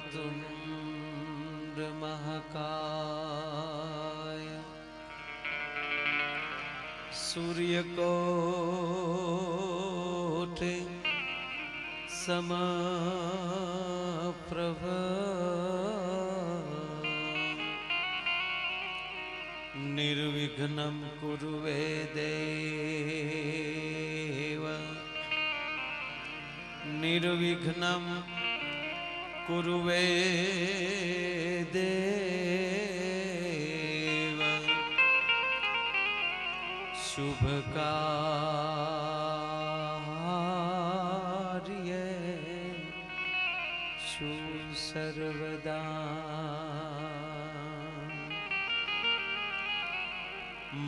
वक्रतुंड महाकाय सूर्यकोटि समप्रभ निर्विघ्नं कुरु मे देव निर्विघ्नं कुरु मे देव शुभ कार्ये शु सर्वदा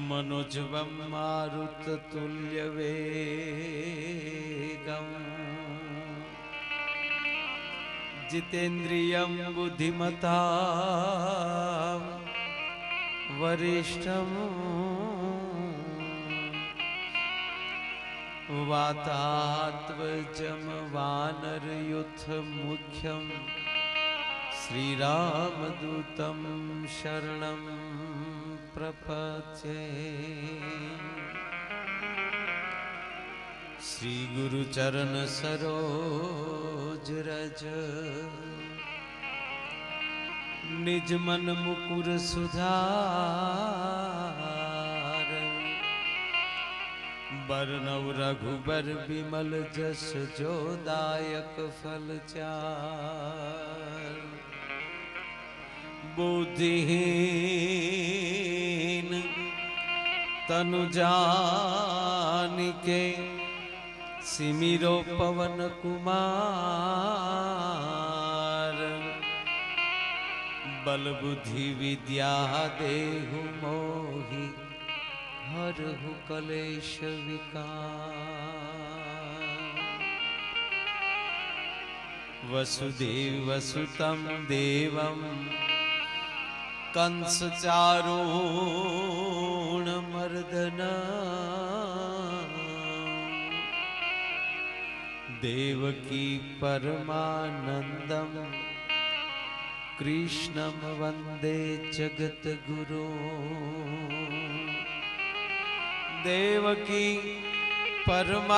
मनोजवं मारुततुल्यवेगम् जितेन्द्रियं बुद्धिमतां वरिष्ठं वातात्मजं वानरयूथमुख्यं श्रीरामदूतं शरणं प्रपद्ये। श्री गुरुचरण सरोज रज निज मन मुकुर सुधार बरनव रघुबर बिमल जस जोदायक फल चार बुद्धिहीन तनु जानिके सिमिरो पवन कुमार बल बुद्धि विद्या देहु मोहि हरहु कलेश विकार। वसुदेव वसुतं देवं कंस चारूणमर्दना देवकी परमानंदं कृष्णं वंदे जगद्गुरु। देवकी परमानंदं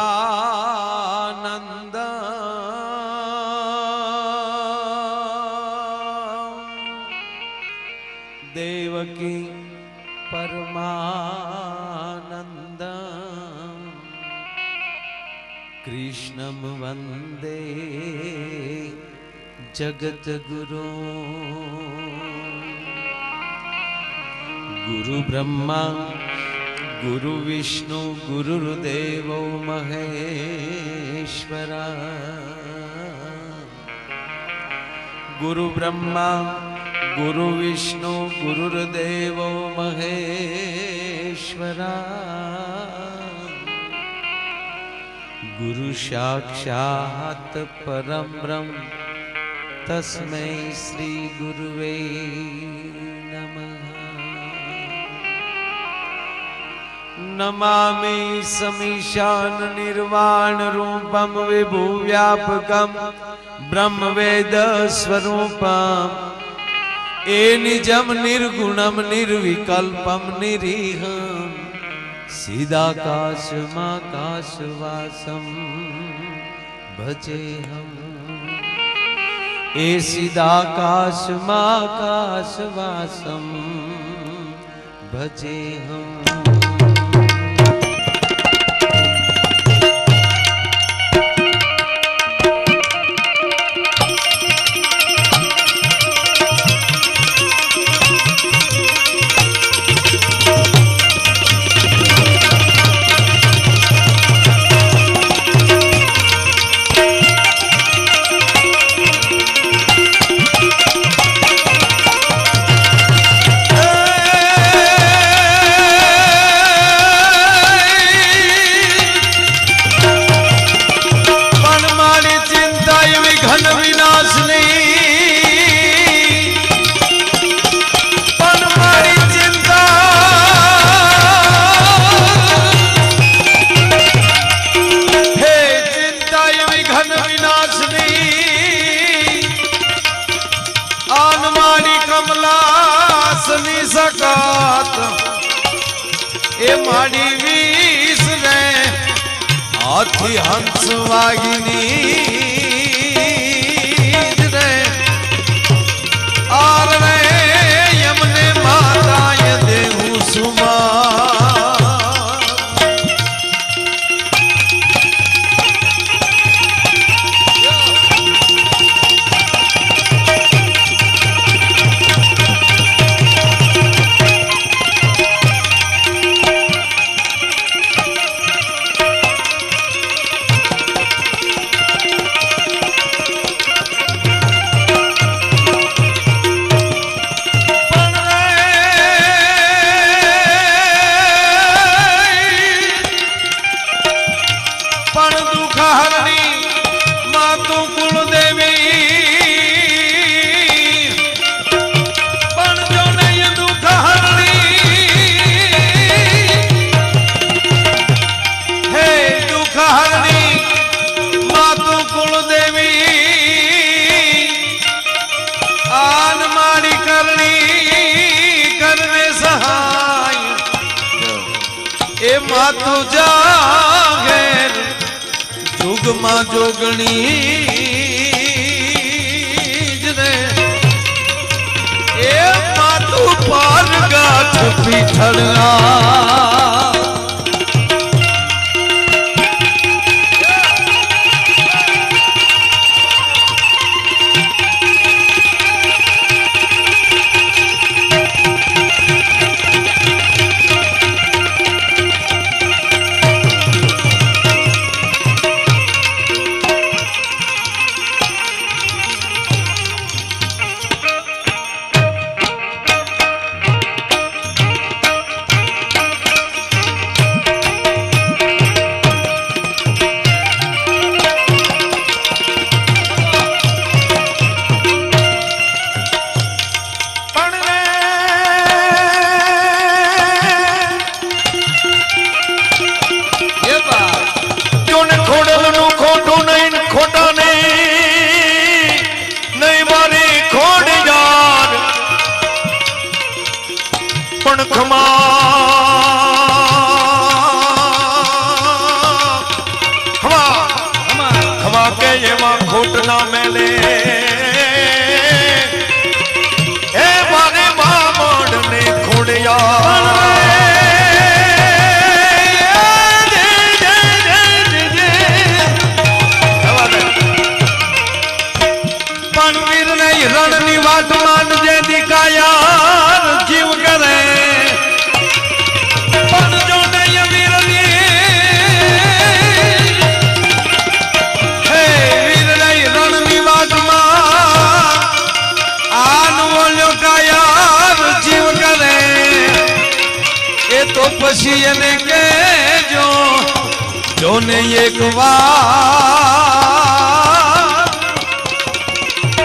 देवकी परमानंदं कृष्णं वंदे जगद्गुरु। गुरु ब्रह्मा गुरु विष्णु गुरुर्देवो महेश्वरा। गुरु ब्रह्मा गुरु विष्णु गुरुर्देवो महेश्वरा। गुरु साक्षात् परं ब्रह्म तस्मै श्री गुरुवे नमः। नमामि समीशान निर्वाण रूपं विभुव्यापकं ब्रह्मवेद स्वरूपम् ए निजं निर्गुणं निर्विकल्पं निरीहं सीदाकाशमाकाशवासं भजेऽहम्। ए सीदाकाशमाकाशवासं भजेऽहम्। એ માડી વીસ રે હાથી હંસ વાગીની રે આર રે યમને માતાય દેવું સુમા मातु जागेर जुगमा जोगणी रे ए मातु पार गाठ पीठड़ा પછી એને કેજો જોને એક વાર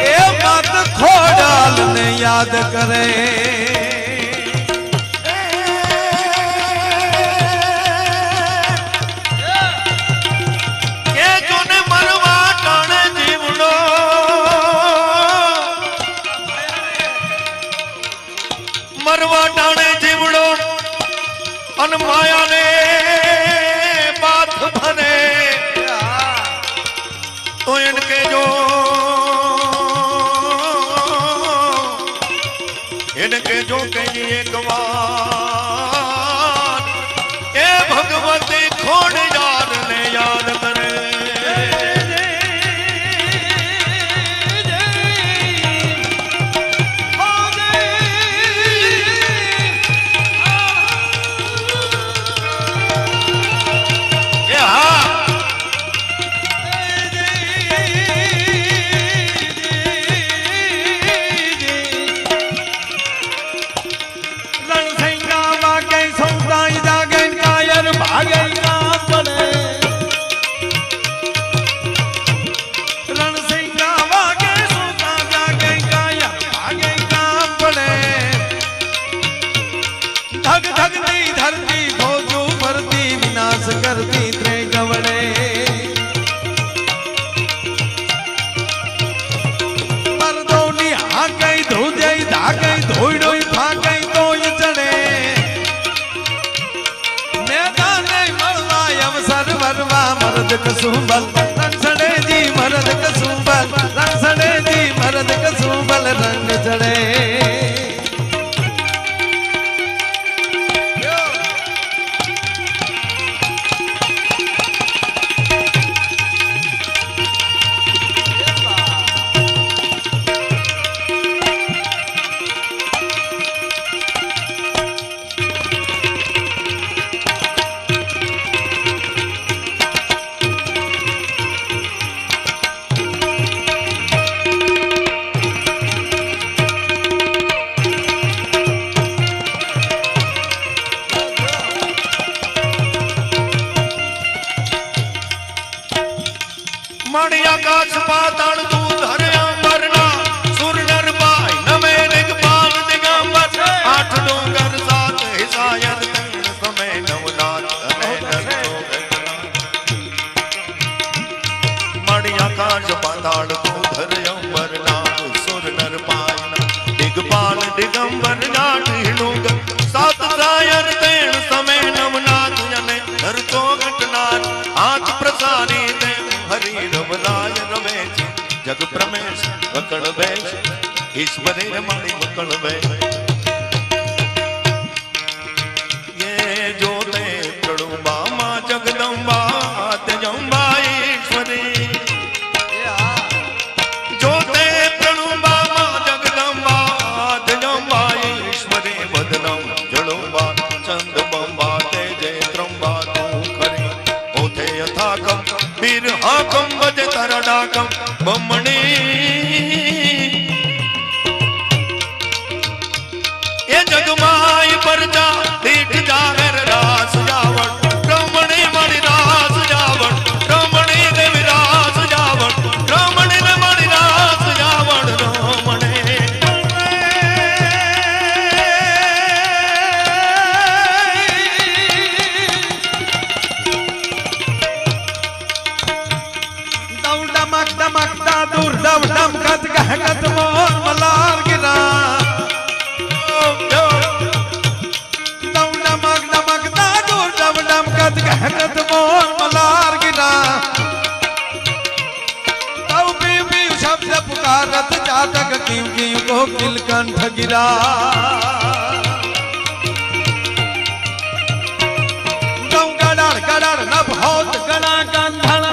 એ મત ખોડાલ ને યાદ કરે કે જોને મરવા ટાણે જીવડો મરવા ટાણે જીવડો अन माया ने बात भरे तो इनके जो कही एक बार ए भगवती खोड़ याद ने याद करे करती त्रे गवड़े पर दोनी आ गई धो जाई धा गई धोई डोई फा गई तो ये चढ़े मर्द कसुंबल रंग चढ़े जी मर्द कसुंबल रंग चढ़े जी मर्द कसुंबल रंग चढ़े मणि आकाश पाताल तू धरे अंबरना सुर नर बाई नवे दिगपाल दिगंबर आठ डोंगर सात हिसायर तीन समय नवनाथ अने नर मणि आकाश पाताल तू धरे अंबरना सुर नर बाई दिगपाल दिगंबर आठ डोंगर सात हिसायर तीन समय नवनाथ अने नर चौगटनाथ हाथ प्रसारी दे हरि रवराय रवेश जग प्रमेश वकड़ वेश ईश्वरे रमणि वकड़ वेश ये जोते प्रणुबा मां जगदम्बा तेजम्बा ईश्वरी जोते प्रणुबा मां जगदम्बा तेजम्बा ईश्वरी वदनम जड़ुबा चंदबम्बा तेजे त्रंबा तू खरी ओथे यथाकम वीर हाकम बजे तारा डाकम बमणी ये जगमाई परजा दीठ जागर रास जावट रमणी मणि रास जावट रमणी देवी रास जावट रमणी ने मणि रास जावट रमणी दमकदा दूर दम दम गत गहगत मोर मलार गिरा दम दमकदा दूर दम दम गत गहगत मोर मलार गिरा तब भी शब्द पुकारत जातक क्यों क्यों को किलकंठ गिरा दम गड़ाड़ गड़ाड़ नभ होत गणा गंधन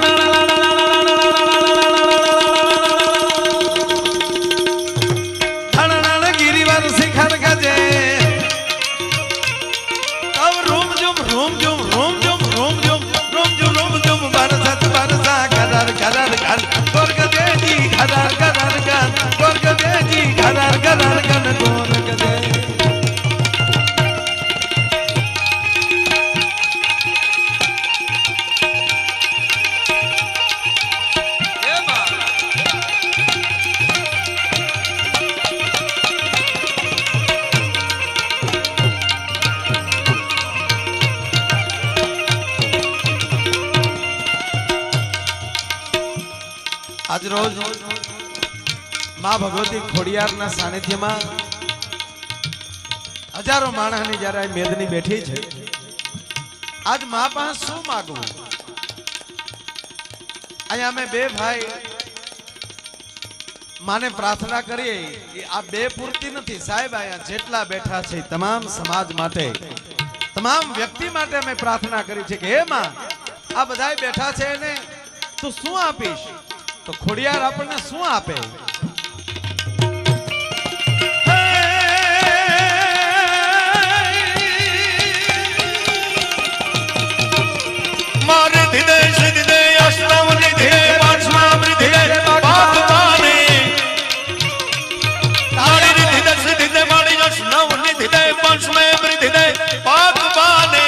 आज रोज मां भगवती खोडियारना सानिध्यમાં हजारों माणसની જ્યારે મેદની બેઠી છે આજ માં પાસે શું માંગવું અહીંયા અમે બે ભાઈ માને પ્રાર્થના કરીએ કે આ બે પૂરતી નથી સાહેબ અહીંયા જેટલા બેઠા છે તમામ સમાજ માટે તમામ વ્યક્તિ માટે અમે પ્રાર્થના કરી છે કે હે માં આ બધાય બેઠા છે એને તું શું આપીશ तो खोडियार आपने शू आपे मारे धिदे सिद्धे अष्टम निधे पांचवा वृद्धि पाप पाने तारे धिदे सिद्धे मारे अष्टम निधे पांचवे वृद्धि पाप पाने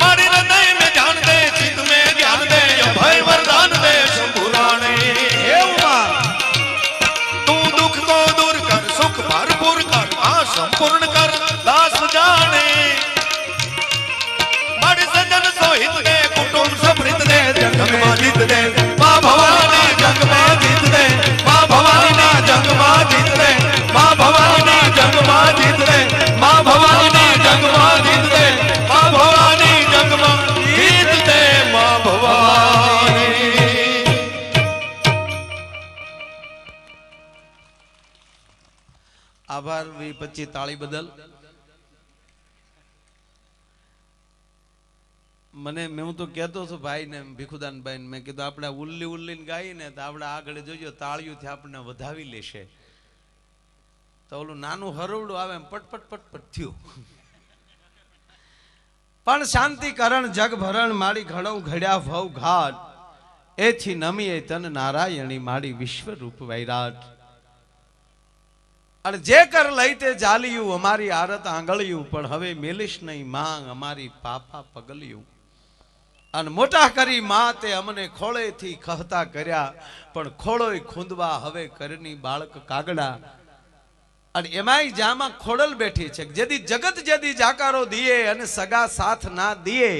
मारे हृदय में ध्यान दे चित्त में ज्ञान दे भय वरदान दे शंभुराणे हे उमा तू दुख को दूर कर सुख भरपूर कर संपूर्ण कर दास जाने बड़े सजन सोहित दे कुटुंब समृद्ध दे जग में जीत दे मां भवानी जग में जीत दे मां भवानी जग में जीत दे मां भवानी जग में जीत दे मां भवानी जग में जीत दे मां भवानी जग में जीत दे 25 તાળી બદલ. મેં હું તો કહેતો છું ભાઈ ને ભીખુદાન ભાઈ મેં કીધું આપણે ઉલ્લી ઉલ્લીને ગાઈએ ને તો આપણે આગળ જોજો તાળીઓથી આપણને વધાવી લેશે. તો ઓલું નાનું હરવડું આવે એમ પટપટ પટપટ થયું. પણ શાંતિ કરણ જગ ભરણ માડી ઘડો ઘડ્યા ભવ ઘાટ એથી નમીએ તન નારાયણી માડી વિશ્વ રૂપ વૈરાટ. અને જે કર લઈ તે જાલિયું અમારી આરત આંગળિયું પણ હવે મેલીશ નહીં માંગ અમારી પાપા પગલિયું. અને મોટા કરી માં તે અમને ખોળેથી કહતા કર્યા પણ ખોળોય ખૂંદવા હવે કરની બાળક કાગડા. અને એમાંય જામાં ખોડલ બેઠી છે જેદી જગત જેદી જાકારો દીએ અને સગા સાથ ના દીએ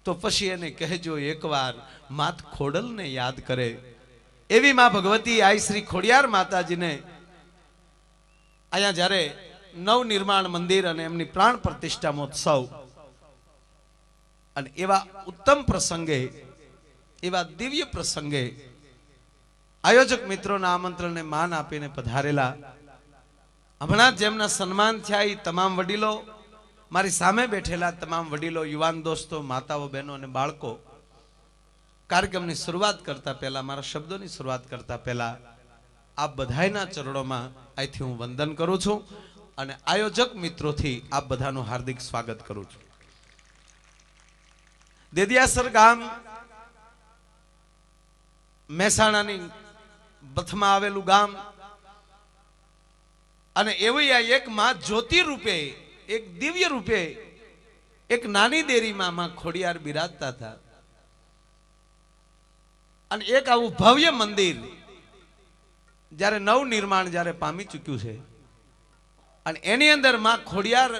તો પછી એને કહેજો એકવાર માત ખોડલને યાદ કરે. એવી માં ભગવતી આઈ શ્રી ખોડિયાર માતાજીને અહીંયા જ્યારે નવનિર્માણ મંદિર અને એમની પ્રાણ પ્રતિષ્ઠા મહોત્સવ અને એવા ઉત્તમ પ્રસંગે એવા દિવ્ય પ્રસંગે આયોજક મિત્રોના આમંત્રણને માન આપીને પધારેલા હમણાં જેમના સન્માન થયા એ તમામ વડીલો, મારી સામે બેઠેલા તમામ વડીલો, યુવાન દોસ્તો, માતાઓ, બહેનો અને બાળકો, કાર્યક્રમની શરૂઆત કરતા પહેલા, મારા શબ્દોની શરૂઆત કરતા પહેલા આપ બધાના ચરણોમાં અહીંથી હું વંદન કરું છું અને આયોજક મિત્રોથી આપ બધાનું હાર્દિક સ્વાગત કરું છું. દેદિયાસર ગામ મહેસાણાની બથમાં આવેલું ગામ અને એવી આ એક માં જ્યોતિ રૂપે, એક દિવ્ય રૂપે, એક નાની દેરીમાં માં ખોડિયાર બિરાજતા હતા. અને એક આવું ભવ્ય મંદિર જ્યારે નવનિર્માણ જ્યારે પામી ચૂક્યું છે અને એની અંદર માં ખોડિયાર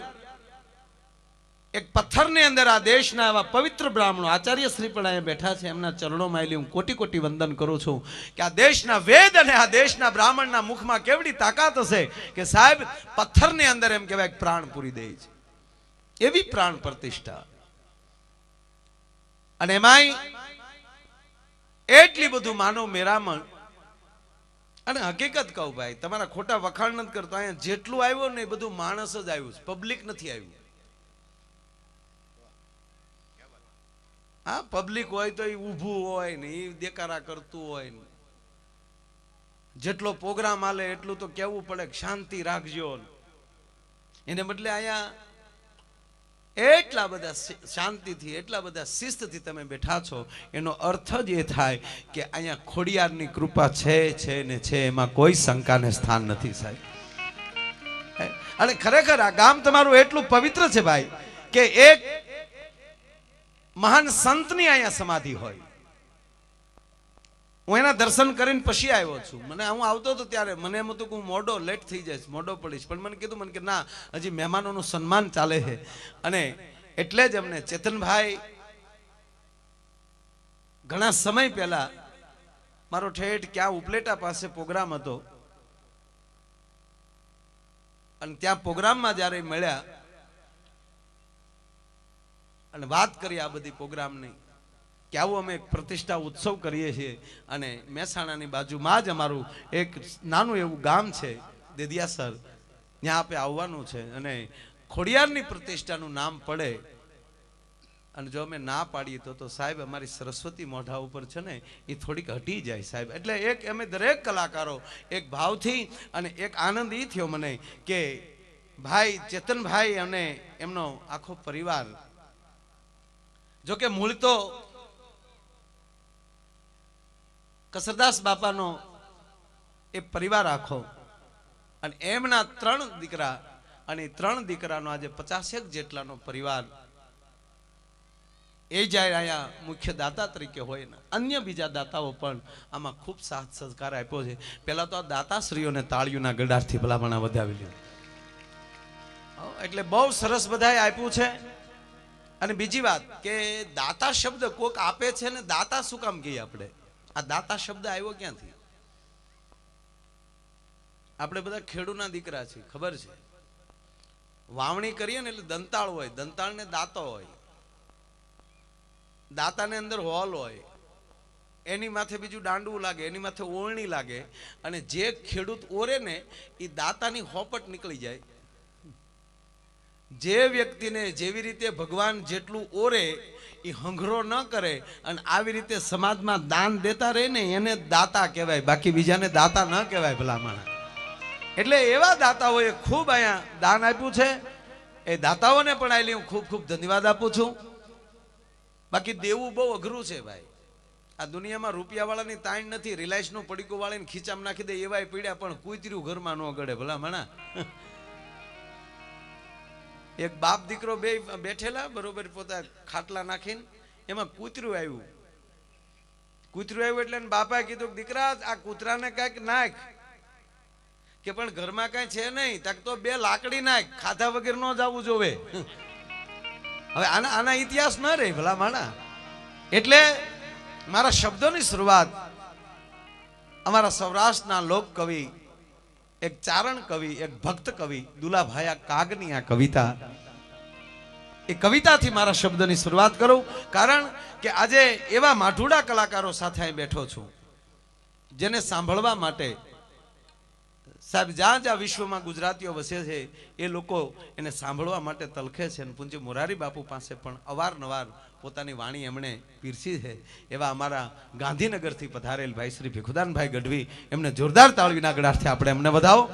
એક પથ્થરની અંદર આ દેશના એવા પવિત્ર બ્રાહ્મણો આચાર્ય શ્રી પણ અહીંયા બેઠા છે, એમના ચરણોમાં હું કોટી કોટી વંદન કરું છું કે આ દેશના વેદ અને આ દેશના બ્રાહ્મણના મુખમાં કેવડી તાકાત હશે કે સાહેબ પથ્થરની અંદર એમ કહેવાય પ્રાણ પૂરી દે છે. એવી પ્રાણ પ્રતિષ્ઠા અને એમાંય એટલી બધું માનવ મેરામણ. અને હકીકત કહું ભાઈ, તમારા ખોટા વખાણ નથી કરતો, અહીંયા જેટલું આવ્યું ને એ બધું માણસ જ આવ્યું છે, પબ્લિક નથી આવ્યું. હા, પબ્લિક હોય તો એ ઊભું હોય ને એ દેકારા કરતું હોય ને, જેટલો પ્રોગ્રામ હાલે એટલું તો કહેવું પડે કે શાંતિ રાખજો. એને બદલે અહીંયા એટલા બધા શાંતિથી, એટલા બધા શિસ્તથી તમે બેઠા છો, એનો અર્થ જ એ થાય કે અહીંયા ખોડિયારની કૃપા છે ને છે, એમાં કોઈ શંકાને સ્થાન નથી સાહેબ. અને ખરેખર આ ગામ તમારું એટલું પવિત્ર છે ભાઈ કે એક મહાન સંતની અહીંયા સમાધિ હોય. હું એના દર્શન કરીને પછી આવ્યો છું. મને હું આવતો હતો ત્યારે મને એમ હતું કે હું મોડો લેટ થઈ જઈશ, મોડો પડીશ, પણ મને કીધું કે ના, હજી મહેમાનોનું સન્માન ચાલે છે. અને એટલે જ અમને ચેતનભાઈ ઘણા સમય પહેલા મારો ઠેઠ ક્યાં ઉપલેટા પાસે પ્રોગ્રામ હતો અને ત્યાં પ્રોગ્રામમાં જ્યારે મળ્યા અને વાત કરી આ બધી પ્રોગ્રામની કે આવું અમે પ્રતિષ્ઠા ઉત્સવ કરીએ છીએ અને મહેસાણાની બાજુમાં જ અમારું એક નાનું એવું ગામ છે દેદિયાસર, ત્યાં આપણે આવવાનું છે અને ખોડિયારની પ્રતિષ્ઠાનું નામ પડે અને જો અમે ના પાડીએ તો સાહેબ અમારી સરસ્વતી મોઢા ઉપર છે ને એ થોડીક હટી જાય સાહેબ. એટલે એક અમે દરેક કલાકારો એક ભાવથી અને એક આનંદ એ થયો મને કે ભાઈ ચેતનભાઈ અને એમનો આખો પરિવાર, જો કે મૂળ તો કસરદાસ બાપાનો એ પરિવાર આખો અને એમના 3 દીકરા અને 3 દીકરાનો આજે 50 જેટલાનો પરિવાર એ જાય અહીંયા મુખ્ય દાતા તરીકે હોય ને અન્ય બીજા દાતાઓ પણ આમાં ખૂબ સાથ સહકાર આપ્યો છે. પહેલા તો આ દાતાશ્રીઓને તાળીઓના ગડારથી ભલામણા વધાવી લીધું. એટલે બહુ સરસ બધાએ આપ્યું છે. અને બીજી વાત કે દાતા શબ્દ કોક આપે છે ને દાતા શું કામ કહીએ આપણે? આ દાતા શબ્દ આવ્યો ક્યાંથી? આપણે બધા ખેડૂના દીકરા છીએ, ખબર છે. વાવણી કરીએ ને એટલે દંતાળ હોય, દંતાળ ને દાંતો હોય, દાતાને અંદર હોલ હોય, એની માથે બીજું દાંડવું લાગે, એની માથે ઓળણી લાગે, અને જે ખેડૂત ઓરે ને એ દાતાની હોપટ નીકળી જાય. જે વ્યક્તિને જેવી રીતે ભગવાન જેટલું ઓરે એ હંઘરો ન કરે અને આવી રીતે સમાજમાં દાન દેતા રહે ને એને દાતા કહેવાય, બાકી બીજાને દાતા ન કહેવાય ભલામણ. એટલે એવા દાતાઓએ ખૂબ અહીંયા દાન આપ્યું છે. એ દાતાઓને પણ આલી હું ખૂબ ખૂબ ધન્યવાદ આપું છું. બાકી દેવું બહુ અઘરું છે ભાઈ. આ દુનિયામાં રૂપિયા વાળાની તાણ નથી. રિલાયન્સનું પડીકું વાળીને ખીચામાં નાખી દે એવાય પીડ્યા, પણ કૂતર્યું ઘરમાં ન ગળે ભલામણા. એક બાપ દીકરો બે બેઠેલા બરોબર પોતા ખાટલા નાખીને, એમાં કૂતરું આવ્યું. કૂતરું આવ્યું એટલે બાપાએ કીધું કે દીકરા આ કૂતરાને કાંઈક નાખ. કે પણ ઘરમાં કાંઈ છે નહીં. તક તો બે લાકડી નાખ, ખાધા વગર ન જવું જોવે. હવે આના ઇતિહાસ ન રહે ભલા માણા. એટલે મારા શબ્દોની શરૂઆત અમારા સૌરાષ્ટ્રના લોક કવિ, એક ચારણ કવિ, એક ભક્ત કવિ દુલાભાયા કાગની આ કવિતા, એ કવિતાથી મારા શબ્દની શરૂઆત કરું. કારણ કે આજે એવા માઠુડા કલાકારો સાથે અહીં બેઠો છું જેને સાંભળવા માટે સાહેબ જ્યાં જ્યાં વિશ્વમાં ગુજરાતીઓ વસે છે એ લોકો એને સાંભળવા માટે તલખે છે. અને પૂજ્ય મોરારી બાપુ પાસે પણ અવારનવાર પોતાની વાણી એમણે પીરસી છે. એવા અમારા ગાંધીનગરથી પધારેલ ભાઈ શ્રી ભીખુદાનભાઈ ગઢવી, એમને જોરદાર તાળીના ગળાથી આપણે એમને વધાવો.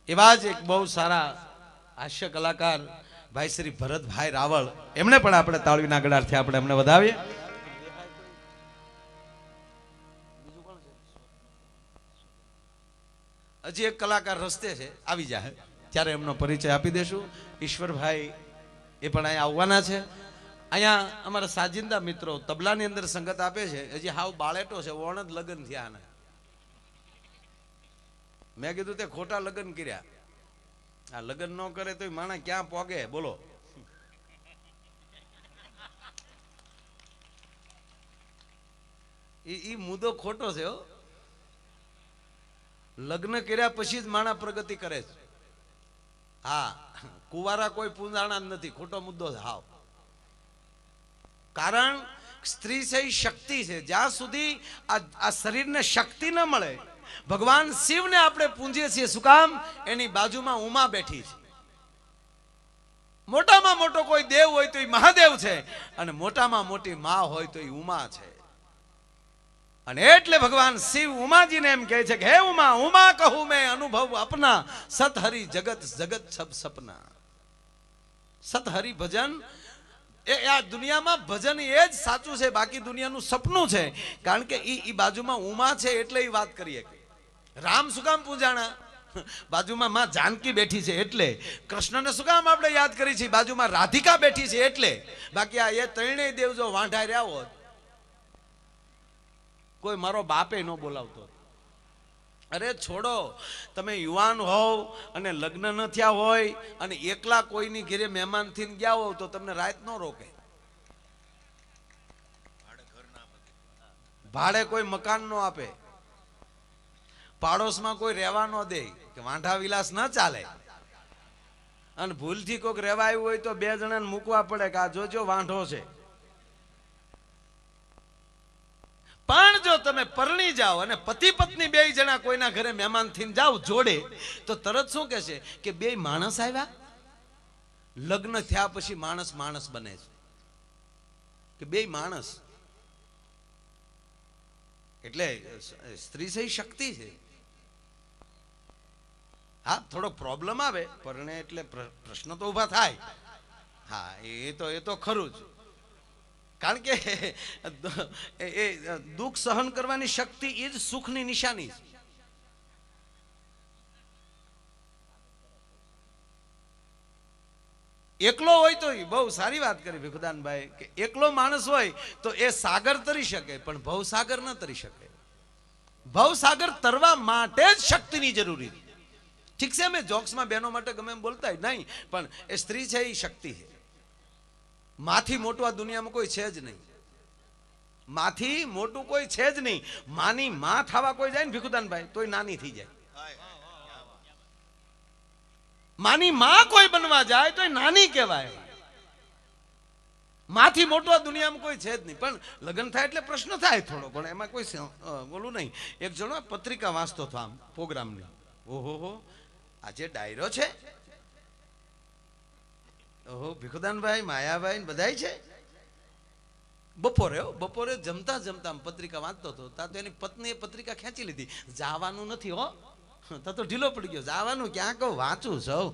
એવા જ એક બહુ સારા હાસ્ય કલાકાર ભાઈ શ્રી ભરતભાઈ રાવળ, એમને પણ આપણે તાળીના ગળાથી આપણે એમને વધાવીએ. હજી એક કલાકાર રસ્તે છે, આવી જાય ત્યારે એમનો પરિચય આપી દેશું. ઈશ્વરભાઈ એ પણ અહીંયા આવવાના છે. અહીંયા અમારા સાજિંદા મિત્રો તબલાની અંદર સંગત આપે છે. હજી હાવ બાળેટો છે, ઓણ જ લગ્ન થયા આના. મેં કીધું તે ખોટા લગ્ન કર્યા. આ લગ્ન ન કરે તો માણસ ક્યાં પોગે બોલો. ઈ મુદ્દો ખોટો છે હો. લગ્ન કર્યા પછી જ માણસ પ્રગતિ કરે છે. હા, કુવારા કોઈ પૂંજાણા નથી, ખોટો મુદ્દો છે હાવ. કારણ સ્ત્રી છે એ શક્તિ છે. જ્યાં સુધી આ શરીરને શક્તિ ન મળે, ભગવાન શિવને આપણે પૂંજીએ છીએ. શું કામ? એની બાજુમાં ઉમા બેઠી છે. મોટામાં મોટો કોઈ દેવ હોય તો એ મહાદેવ છે, અને મોટામાં મોટી માં હોય તો એ ઉમા છે. અને એટલે ભગવાન શિવ ઉમાજીને એમ કહે છે કે હે ઉમા, ઉમા કહું મેં અનુભવ અપના, સત હરિ જગત જગત સબ સપના. સત હરિ ભજન એ આ દુનિયામાં ભજન એ જ સાચું છે, બાકી દુનિયાનું સપનું છે. કારણ કે ઈ બાજુમાં ઉમા છે એટલે એ વાત કરીએ. રામ શું કામ પૂજાણા? બાજુમાં માં જાનકી બેઠી છે એટલે. કૃષ્ણને શું કામ આપણે યાદ કરી છે? બાજુમાં રાધિકા બેઠી છે એટલે. બાકી આ એ ત્રણેય દેવ જો વાંઢા રહ્યા હોત, કોઈ મારો બાપે ન બોલાવતો. અરે છોડો, તમે યુવાન હોવ અને લગ્ન ન થયા હોય અને એકલા કોઈની ઘરે મહેમાન થઈને ગયા હોવ તો તમને રાત ન રોકે. ભાડે કોઈ મકાન ન આપે, પાડોશમાં કોઈ રહેવા ન દે, કે વાંઢા વિલાસ ન ચાલે. અને ભૂલથી કોઈક રહેવા આવ્યું હોય તો બે જણાને મૂકવા પડે કે આ જોજો વાંઢો છે. પણ જો તમે પરણી જાઓ અને પતિ પત્ની બે જણા કોઈના ઘરે મહેમાન થઈને જાઓ જોડે, તો તરત શું કહેશે કે બે માણસ આવ્યા. લગ્ન થયા પછી માણસ માણસ બને છે કે બે માણસ. એટલે સ્ત્રી છે શક્તિ છે. હા, થોડો પ્રોબ્લેમ આવે પરણે એટલે પ્રશ્ન તો ઉભા થાય. હા, એ તો ખરું જ. કારણ કે એ દુઃખ સહન કરવાની શક્તિ એ જ સુખની નિશાની છે. એકલો હોય તો બહુ સારી વાત કરી ભીખુદાનભાઈ કે એકલો માણસ હોય તો એ સાગર તરી શકે, પણ ભવસાગર ન તરી શકે. ભવસાગર તરવા માટે જ શક્તિની જરૂરી છે. ઠીક છે, અમે જોક્સમાં બહેનો માટે ગમે એમ બોલતા નહીં, પણ એ સ્ત્રી છે એ શક્તિ છે. માથી મોટું આ દુનિયામાં કોઈ છે જ નહીં. માથી મોટું કોઈ છે જ નહીં. માની માં થવા કોઈ જાય ને ભીખુદાનભાઈ તોય નાની થઈ જાય. માની માં કોઈ બનવા જાય તોય નાની કહેવાય. માથી મોટો આ દુનિયામાં કોઈ છે જ નહીં. પણ લગ્ન થાય એટલે પ્રશ્ન થાય થોડો, પણ એમાં કોઈ બોલું નહીં. એક જણો પત્રિકા વાંચતો હતો આમ પ્રોગ્રામની. ઓહો, આજે ડાયરો છે, ઓહો, ભીખુદાનભાઈ, માયાભાઈ બધાય છે. બપોરે જમતા જમતા પત્રિકા વાંચતો હતો. તા તો એની પત્નીએ પત્રિકા ખેંચી લીધી. જવાનું નથી હો, તા તો ઢીલો પડી ગયો. જવાનું ક્યાં કહું, વાંચું સૌ.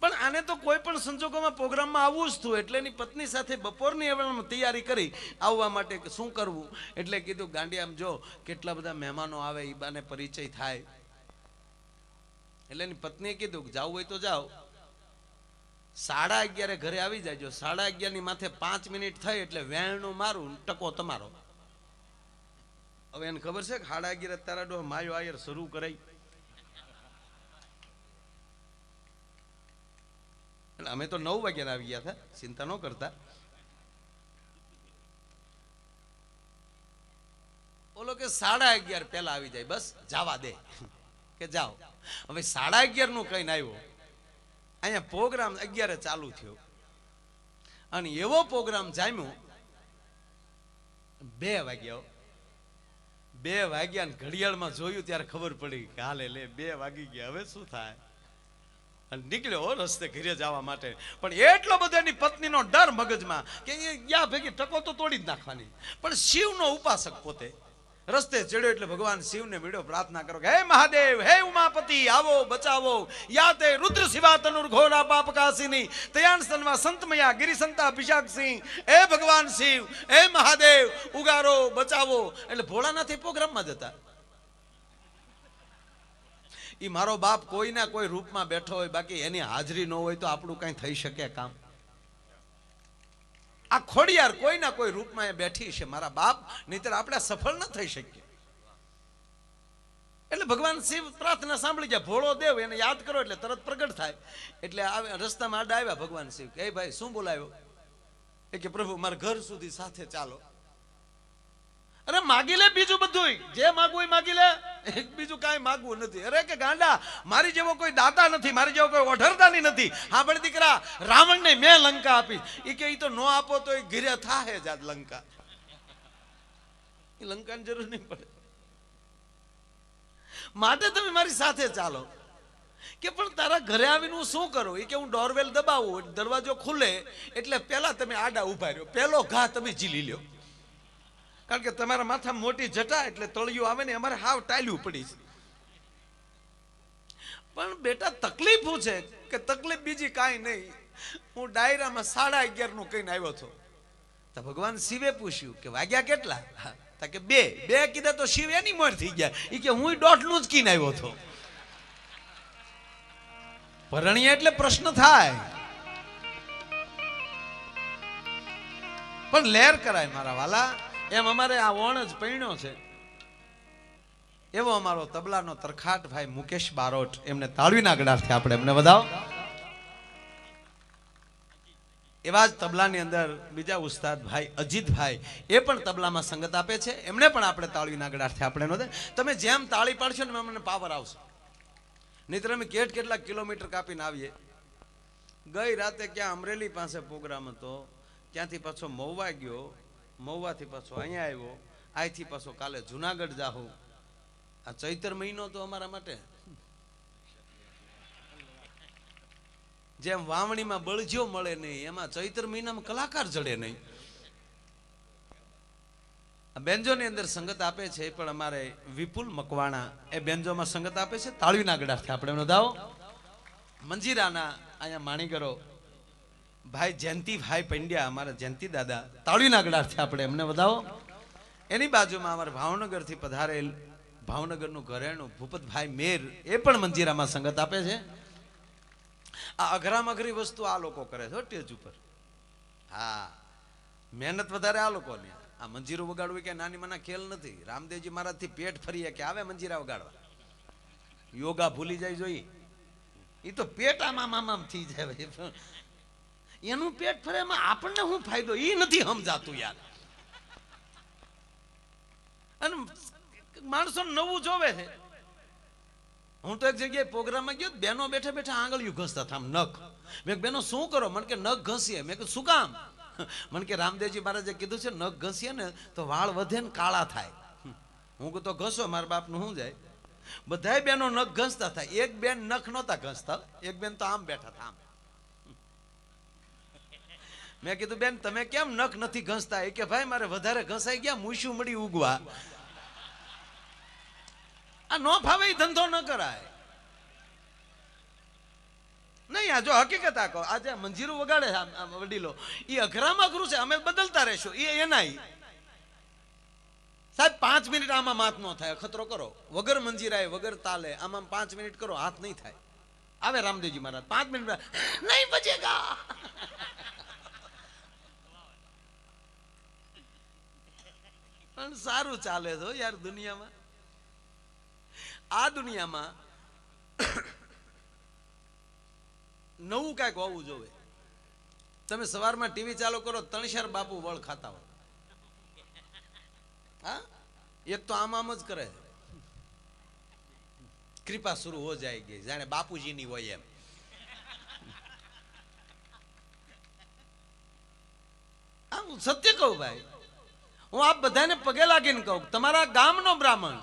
પણ આને તો કોઈ પણ સંજોગોમાં પ્રોગ્રામમાં આવવું જ થયું. એટલે એની પત્ની સાથે બપોરની તૈયારી કરી આવવા માટે શું કરવું. એટલે કીધું ગાંડી આમ જો કેટલા બધા મહેમાનો આવે, એ બાને પરિચય થાય. એટલે એની પત્નીએ કીધું જાવું હોય તો જાઓ, 11:30 ઘરે આવી જાયજો. 11:30 ની માથે 5 મિનિટ થઈ એટલે વેણનું મારું, ટકો તમારો. હવે એને ખબર છે કે 11:30 તારા ડો માયો આયર શરૂ કરાઈ. અમે તો 9 વાગ્યા આવી ગયા હતા, ચિંતા ન કરતા. બોલો કે 11:30 પહેલા આવી જાય, બસ જવા દે કે જાઓ. હવે 11:30 નું કઈ આવ્યો, અહીંયા પ્રોગ્રામ 11 ચાલુ થયો અને એવો પ્રોગ્રામ જામ્યો 2 વાગ્યા. 2 વાગ્યા ને ઘડિયાળમાં જોયું ત્યારે ખબર પડી કે હાલે લે 2 વાગી ગયા, હવે શું થાય. નીકળ્યો રસ્તે ઘરે જવા માટે. પણ એટલો બધો એની પત્નીનો ડર મગજમાં કે યા ભેગી ટકો તો તોડી જ નાખવાની. પણ શિવનો ઉપાસક પોતે રસ્તે ચડ્યો એટલે ભગવાન શિવને મળ્યો, પ્રાર્થના કરો કે હે મહાદેવ, હે ઉમાપતિ, આવો બચાવો. યા તે રુદ્ર શિવા તનુર ઘોરા પાપકાસિની તયાન સન્વા સંતમયા ગિરિસંતા અભિષાકસિંહ. હે ભગવાન શિવ, હે મહાદેવ, ઉગારો બચાવો. એટલે ભોળાનાથ પ્રોગ્રામમાં જતા. ઈ મારો બાપ કોઈના કોઈ રૂપમાં બેઠો હોય, બાકી એની હાજરી ન હોય તો આપણું કઈ થઈ શકે કામ. આ ખોડિયાર કોઈના કોઈ રૂપમાં એ બેઠી છે મારા બાપ, નહીતર આપણે સફળ ન થઈ શકીએ. એટલે ભગવાન શિવ પ્રાર્થના સાંભળી ગયા. ભોળો દેવ એને યાદ કરો એટલે તરત પ્રગટ થાય. એટલે રસ્તામાં આડા આવ્યા ભગવાન શિવ કે ભાઈ શું બોલાવ્યો. એ કે પ્રભુ મારા ઘર સુધી સાથે ચાલો. અરે માગી લે બીજું બધું, જે માગવું એ માગી લે, બીજું કાંઈ માગવું નથી. અરે કે ગાંડા, મારી જેવો કોઈ દાતા નથી, મારી જેવો કોઈ ઓઢરદાની નથી. હા પણ દીકરા, રાવણને મેં લંકા આપી. એ કે ઈ તો નો આપો તો એ ઘીરે થાહે જ લંકા. એ લંકાની જરૂર નહીં પડે, માટે તમે મારી સાથે ચાલો. કે પણ તારા ઘરે આવીને હું શું કરું. એ કે હું ડોરવેલ દબાવું, દરવાજો ખુલે એટલે પેલા તમે આડા ઉભા રહ્યો, પેલો ઘા તમે ઝીલી લ્યો. કારણ કે તમારા માથા મોટી જટા એટલે તળિયું આવે ને અમારે હાવ ટાલ્યું પડી છે. પણ બેટા તકલીફ શું છે કે તકલીફ બીજી કાંઈ નહીં. હું ડાયરામાં 11:30 નું કહીને આવ્યો હતો. તો ભગવાન શિવે પૂછ્યું કે વાગ્યા કેટલા. કે 2 કીધા તો શિવ એની મોર થઈ ગયા. એ કે હું 1:30 નું જ કહીને આવ્યો હતો. પરણીએ એટલે પ્રશ્ન થાય, પણ લેર કરાય મારા વાલા. એમ અમારે આ ઓણ જ પૈણ્યો છે એવો અમારો તબલાનો તરખાટ ભાઈ મુકેશ બારોટ, એમને તાળવીના ગડારથી આપણે એમને વધાવો. એવા જ તબલાની અંદર બીજા ઉસ્તાદ ભાઈ અજીતભાઈ, એ પણ તબલામાં સંગત આપે છે. એમને પણ આપણે તાળવીના ગડારથી આપણે નોંધે. તમે જેમ તાળી પાડશો ને અમને પાવર આવશે. નહીતર અમે કેટલા કિલોમીટર કાપીને આવીએ. ગઈ રાતે ક્યાં અમરેલી પાસે પ્રોગ્રામ હતો, ત્યાંથી પાછો મહુવા ગયો, મહુવાથી પાછો અહીંયા આવ્યો, અહીંથી પાછો કાલે જુનાગઢ જાહું. આ ચૈતર મહિનો તો અમારા માટે જેમ વાવણીમાં બળજ્યો મળે નહીં, એમાં ચૈતર મહિનામાં કલાકાર જડે નહીં. બેન્જોની અંદર સંગત આપે છે પણ અમારે વિપુલ મકવાણા એ બેન્જોમાં સંગત આપે છે. તાળવીના ગડારથી આપણે નોંધાવો. મંજીરાના અહીંયા માણીગરો ભાઈ જયંતિભાઈ પંડ્યા, અમારા જયંતિ દાદા, તાળવીના ગડારથી આપણે એમને વધાવો. એની બાજુમાં અમારા ભાવનગરથી પધારેલ ભાવનગરનું ઘરેણું ભૂપતભાઈ મેર, એ પણ મંજીરામાં સંગત આપે છે. આ અઘરામ અઘરી વસ્તુ આ લોકો કરે છે સ્ટેજ ઉપર. હા, મહેનત વધારે આ લોકોને. આ મંજીરું વગાડવું કે નાની માના ખેલ નથી. રામદેવજી મહારાજથી પેટ ફરીએ કે આવે મંજીરા વગાડવા. યોગા ભૂલી જાય જોઈએ, એ તો પેટ આમ થઈ જાય. એનું પેટ ફરે એમાં આપણને શું ફાયદો એ નથી સમજાતું યાર. અને માણસો નવું જોવે છે. હું તો એક જગ્યાએ પ્રોગ્રામમાં ગયો, બેનો બેઠા બેઠા આંગળીયું ઘસતા હતા, આમ નખ. મેં બેનો શું કરો? મને કે નખ ઘસીએ. મેં કીધું શું કામ? મને કે રામદેવજી મહારાજે કીધું છે નખ ઘસીએ ને તો વાળ વધે ને કાળા થાય. હું કહું તો ઘસો, મારા બાપનું શું જાય. બધાય બેનો નખ ઘસતા થાય, એક બેન નખ નહોતા ઘસતા, એક બેન તો આમ બેઠા હતા આમ. મેં કીધું બેન તમે કેમ નખ નથી ઘસતા? એ કે ભાઈ મારે વધારે ઘસાઈ ગયા, મૂછું મળી ઉગવા. આ નો ફાવે એ ધંધો ન કરાય. નહીં, આ જો હકીકત આ કહો, આજે મંજીરું વગાડે વડીલો, એ અઘરામાં અઘરું છે, અમે બદલતા રહેશું. એ એના સાહેબ 5 મિનિટ આમાં માત ન થાય, અખતરો કરો વગર મંજીરાય વગર તાલે, આમાં 5 મિનિટ કરો, હાથ નહીં થાય. આવે રામદેવજી મહારાજ 5 મિનિટ નહીં બચેગા. પણ સારું ચાલે છે યાર દુનિયામાં. આ દુનિયામાં નવું કાંઈક હોવું જોવે. તમે સવારમાં ટીવી ચાલુ કરો, 3-4 બાપુ વળ ખાતા હોય. હા, એક તો આમ જ કરે, કૃપા शुरू हो जाएगी, જાણે બાપુજીની હોય એમ. હું સત્ય કહું ભાઈ, હું આપ બધાને પગે લાગીને કહું, તમારા ગામનો બ્રાહ્મણ,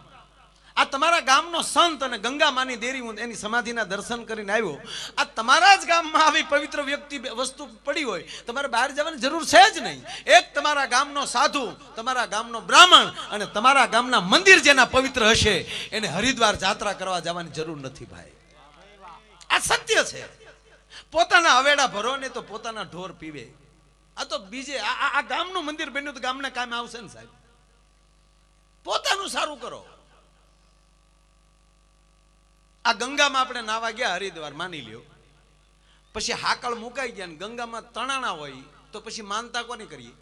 આ તમારા ગામનો સંત અને ગંગા માની દેરી, હું એની સમાધિના દર્શન કરીને આવ્યો. આ તમારા જ ગામમાં આવી પવિત્ર વ્યક્તિ વસ્તુ પડી હોય, તમારે બહાર જવાની જરૂર છે જ નહીં. એક તમારા ગામનો સાધુ, તમારા ગામનો બ્રાહ્મણ અને તમારા ગામના મંદિર જેના પવિત્ર હશે, એને હરિદ્વાર જાત્રા કરવા જવાની જરૂર નથી ભાઈ. આ સત્ય છે. પોતાના હવેડા ભરો ને તો પોતાના ઢોર પીવે. આ તો બીજે આ ગામનું મંદિર બન્યું તો ગામને કામ આવશે ને સાહેબ. પોતાનું સારું કરો. આ ગંગામાં આપણે નાવા ગયા હરિદ્વાર માની લ્યો, પછી હાકળ મુકાઈ ગયા ને ગંગામાં તણાણા હોય તો પછી માનતા કોની કરીએ?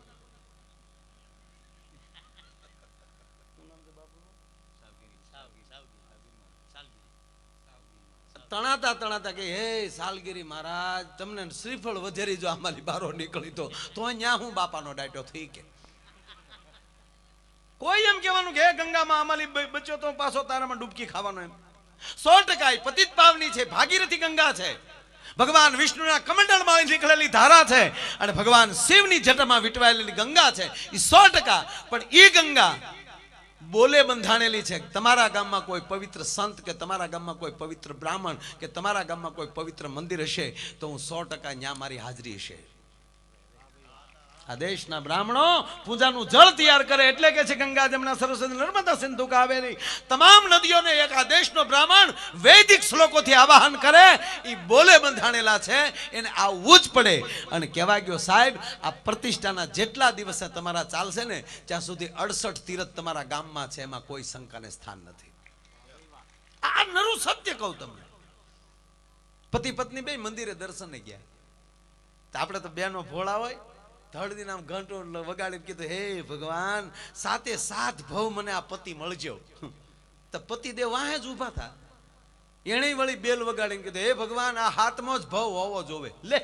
તણાતા તણાતા કે હે સાલગીરી મહારાજ તમને શ્રીફળ વધેરી જો અમારી બારો નીકળી તો ત્યાં હું બાપાનો ડાયટો થઈ કે. કોઈ એમ કહેવાનું કે હે ગંગામાં અમારી બચ્યો તો પાછો તારામાં ડૂબકી ખાવાનો એમ. 100% પતિત પાવની છે, ભાગીરથી ગંગા છે, ભગવાન વિષ્ણુના કમંડળમાં નીકળેલી ધારા છે અને ભગવાન શિવની જટામાં વીંટવાયેલી ગંગા છે. એ 100%. પણ એ ગંગા બોલે બંધાણેલી છે. તમારા ગામમાં કોઈ પવિત્ર સંત કે તમારા ગામમાં કોઈ પવિત્ર બ્રાહ્મણ કે તમારા ગામમાં કોઈ પવિત્ર મંદિર હશે તો હું 100% ત્યાં મારી હાજરી હશે. આ દેશના બ્રાહ્મણો પૂજાનું જળ તૈયાર કરે એટલે કે છે ગંગા જમના સરસ્વતી નર્મદા સિંધુ કાવેરી, તમામ નદીઓને એક આ દેશનો બ્રાહ્મણ વૈદિક શ્લોકોથી આવાહન કરે. એ બોલે બંધાણેલા છે, એને આવવું જ પડે. અને કહેવા ગયો સાહેબ, આ પ્રતિષ્ઠાના જેટલા દિવસે તમારા ચાલશે ને ત્યાં સુધી 68 તીર્થ તમારા ગામમાં છે, એમાં કોઈ શંકાને સ્થાન નથી. આ નરું સત્ય કહું તમને. પતિ પત્ની બે મંદિરે દર્શને ગયા, આપણે તો બેનો ભોળા હોય, ધડ નામ ઘંટો વગાડી કીધું હે ભગવાન 7 ભવ મને આ પતિ મળજો. તો પતિદેવ વાહે જ ઉભા થા, એને વળી બેલ વગાડીને કીધું હે ભગવાન આ 7મો જ ભવ હોવો જોવે. લે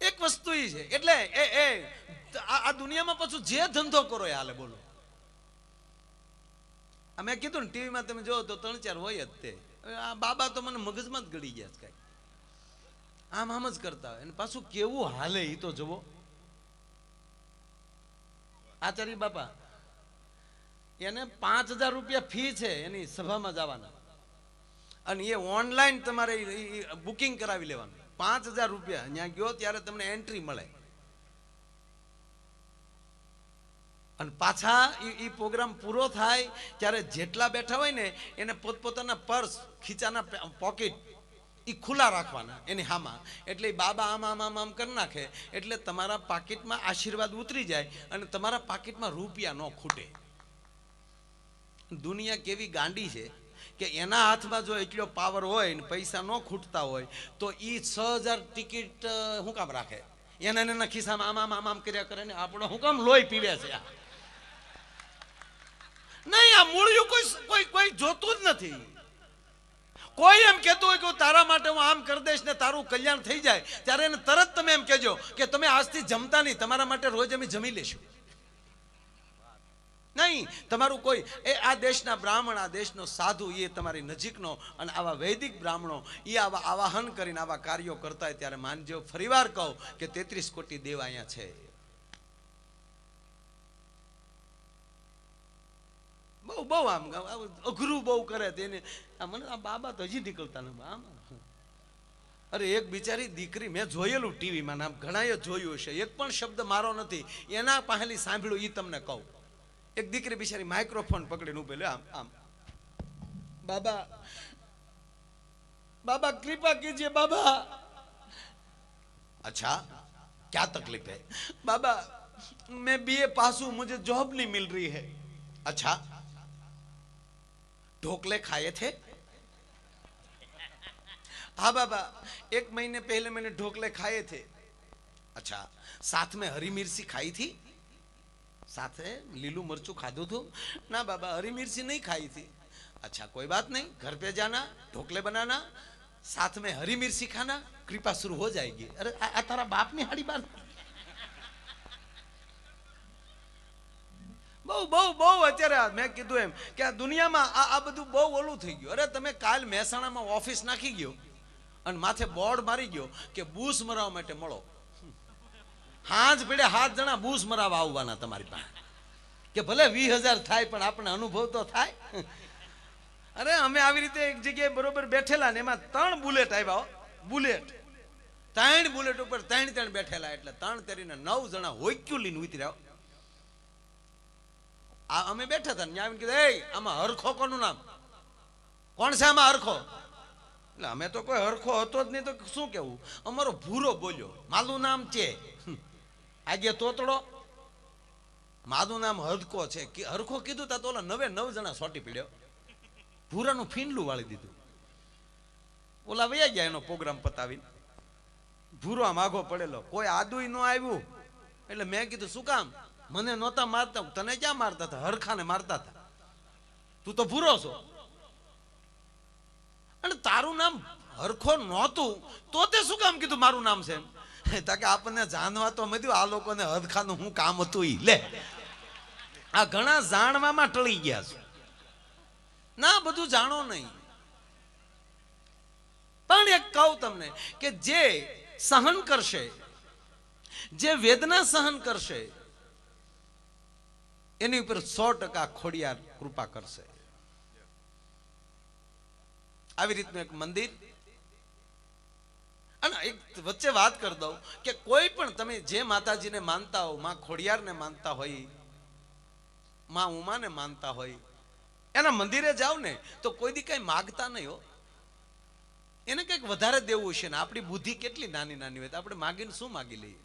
એક વસ્તુ ઈ છે. એટલે આ દુનિયામાં પાછું જે ધંધો કરો એ હાલે. બોલો, અમે કીધું ને ટીવીમાં તમે જોવો તો 3-4 હોય જ તે. આ બાબા તો મને મગજમાં જ ગળી ગયા છે, કઈ આમ જ કરતા હોય. અને પાછું કેવું હાલે એ તો જુઓ. આચાર્ય બાપા એને 5000 રૂપિયા ફી છે એની સભામાં જવાના, અને એ ઓનલાઈન તમારે બુકિંગ કરાવી લેવાનું. 5000 રૂપિયા. ત્યાં ગયો ત્યારે તમને એન્ટ્રી મળે. અને પાછા એ પ્રોગ્રામ પૂરો થાય ત્યારે જેટલા બેઠા હોય ને એને પોતપોતાના પર્સ, ખીચાના પોકેટ એ ખુલ્લા રાખવાના એની હામાં. એટલે બાબા આમ કરી નાખે એટલે તમારા પાકીટમાં આશીર્વાદ ઉતરી જાય અને તમારા પાકીટમાં રૂપિયા ન ખૂટે. દુનિયા કેવી ગાંડી છે કે એના હાથમાં જો એટલો પાવર હોય ને પૈસા ન ખૂટતા હોય તો એ 6000 ટિકિટ શું કામ રાખે? એના ખિસ્સામાં આમ કર્યા કરે ને આપણો શું કામ લોહી પીવે છે? નહીં, આ મૂળિયું કોઈ જોતું જ નથી. કોઈ એમ કહેતું હોય કે તારા માટે હું આમ કરી દઈશ ને તારું કલ્યાણ થઈ જાય, ત્યારે એને તરત તમે એમ કહેજો કે તમે આજથી જમતા નહીં, તમારા માટે રોજ અમે જમી લેશું. નહીં, તમારું કોઈ આ દેશના બ્રાહ્મણ, આ દેશનો સાધુ, એ તમારી નજીકનો, અને આવા વૈદિક બ્રાહ્મણો એ આવા આવાહન કરીને આવા કાર્યો કરતા હોય ત્યારે માનજો, ફરીવાર કહું કે 33 કોટી દેવ અહીંયા છે. બહુ બહુ આમ અઘરું બહુ કરે તેને. મને આ બાબા તો હજી નીકળતા ને આમ. અરે એક બિચારી દીકરી મેં જોયેલું ટીવીમાં, નામ ઘણાએ જોયું હશે, એક પણ શબ્દ મારો નથી, એના પહેલી સાંભળ્યું એ તમને કહું. એક દીકરી બિચારી માઇક્રોફોન પકડીને ઉભેલી, આમ આમ, બાબા बाबा कृपा कीजिए बाबा. अच्छा क्या तकलीफ है? बाबा मैं बीए पास हूं, मुझे जॉब नहीं मिल रही है. अच्छा ढोकले खाए थे? हाँ बाबा, 1 महीने पहले मैंने ढोकले खाए थे. अच्छा साथ में हरी मिर्ची खाई थी? साथ में लीलू मरचू खाधो थो? ना बाबा हरी मिर्ची नहीं खाई थी. अच्छा कोई बात नहीं, घर पे जाना, ढोकले बनाना, साथ में हरी मिर्ची खाना, कृपा शुरू हो जाएगी. अरे आ तारा बाप ने हाड़ी बात. બહુ બહુ બહુ અત્યારે મેં કીધું એમ કે આ દુનિયામાં આ બધું બહુ ઓલું થઈ ગયું. અરે તમે કાલ મહેસાણામાં ઓફિસ નાખી ગયો અને માથે બોર્ડ મારી ગયો કે બૂસ મરાવવા માટે મળો. હાજ પીડે 7 જણા બૂસ મરાવવા આવવાના તમારી પાસે, કે ભલે 20,000 થાય પણ આપણે અનુભવ તો થાય. અરે અમે આવી રીતે એક જગ્યાએ બરોબર બેઠેલા ને એમાં 3 બુલેટ આવ્યા. બુલેટ 3 બુલેટ ઉપર 3 બેઠેલા, એટલે 3 તરીને 9 જણા હોક્યું લઈને ઉતર્યા. અમે બેઠા હતા ને આવીને કીધું, એ આમાં હરખો કોનું નામ? કોણ છે આમાં હરખો? એટલે અમે તો કોઈ હરખો હતો જ નહીં, તો શું કેવું? અમારો ભૂરો બોલ્યો, મારું નામ છે આગે તોતડો, મારું નામ હરખો છે. હરખો કીધું તા તો ઓલા 9 જણા સોટી પીડ્યો, ભૂરાનું ફીંડલું વાળી દીધું. ઓલા વયા ગયા એનો પ્રોગ્રામ પતાવીને. ભૂરો આમ આગો પડેલો, કોઈ આદુય ન આવ્યું. એટલે મેં કીધું શું કામ? મને નહોતા મારતા, તને ક્યાં મારતા હતા? હરખાને મારતા હતા. તું તો ભૂરો છો અને તારું નામ હરખો નહોતું તો તે શું કામ કીધું મારું નામ છે? તાકે આપણને જાણવા તો મળ્યું, આ લોકોને હરખાનું શું કામ હતું ઈ. લે આ ઘણા જાણવામાં ટળી ગયા છે. ના બધું જાણો નહીં, પણ એક કહું તમને કે જે સહન કરશે, જે વેદના સહન કરશે, એની ઉપર 100% ખોડિયાર કૃપા કરશે. આવી રીતનું એક મંદિર. અને એક વચ્ચે વાત કરી દઉં કે કોઈ પણ તમે જે માતાજીને માનતા હો, માં ખોડિયારને માનતા હોય, માં ઉમાને માનતા હોય, એના મંદિરે જાવ ને તો કોઈ દી કઈ માગતા નહીં હો. એને કંઈક વધારે દેવું છે ને આપણી બુદ્ધિ કેટલી નાની નાની હોય તો આપણે માગીને શું માગી લઈએ.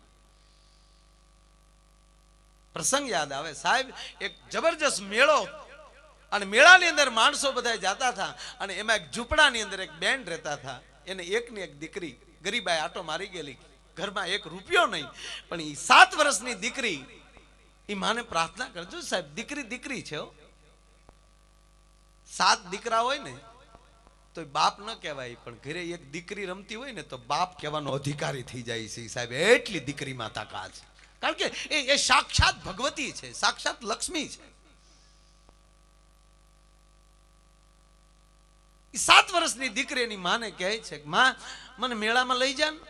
પ્રસંગ યાદ આવે સાહેબ, એક જબરજસ્ત મેળો, અને મેળાની અંદર માણસો બધા જતા હતા, અને એમાં એક ઝૂંપડાની અંદર એક બેન રહેતા હતા. એને એકની એક દીકરી ગરીબાઈ આટો મારી ગયેલી, ઘરમાં 1 રૂપિયો નહીં, પણ એ 7 વર્ષની દીકરી એ માને પ્રાર્થના કરજો, સાહેબ દીકરી દીકરી છે. 7 દીકરા હોય ને તો બાપ ન કહેવાય, પણ ઘરે એક દીકરી રમતી હોય ને તો બાપ કહેવાનો અધિકારી થઈ જાય છે સાહેબ. એટલી દીકરીમાં તાકાત છે, કારણ કે એ સાક્ષાત ભગવતી છે, સાક્ષાત લક્ષ્મી છે. 7 વર્ષની દીકરી એની માને કહે છે કે માં મને મેળામાં લઈ જા ને.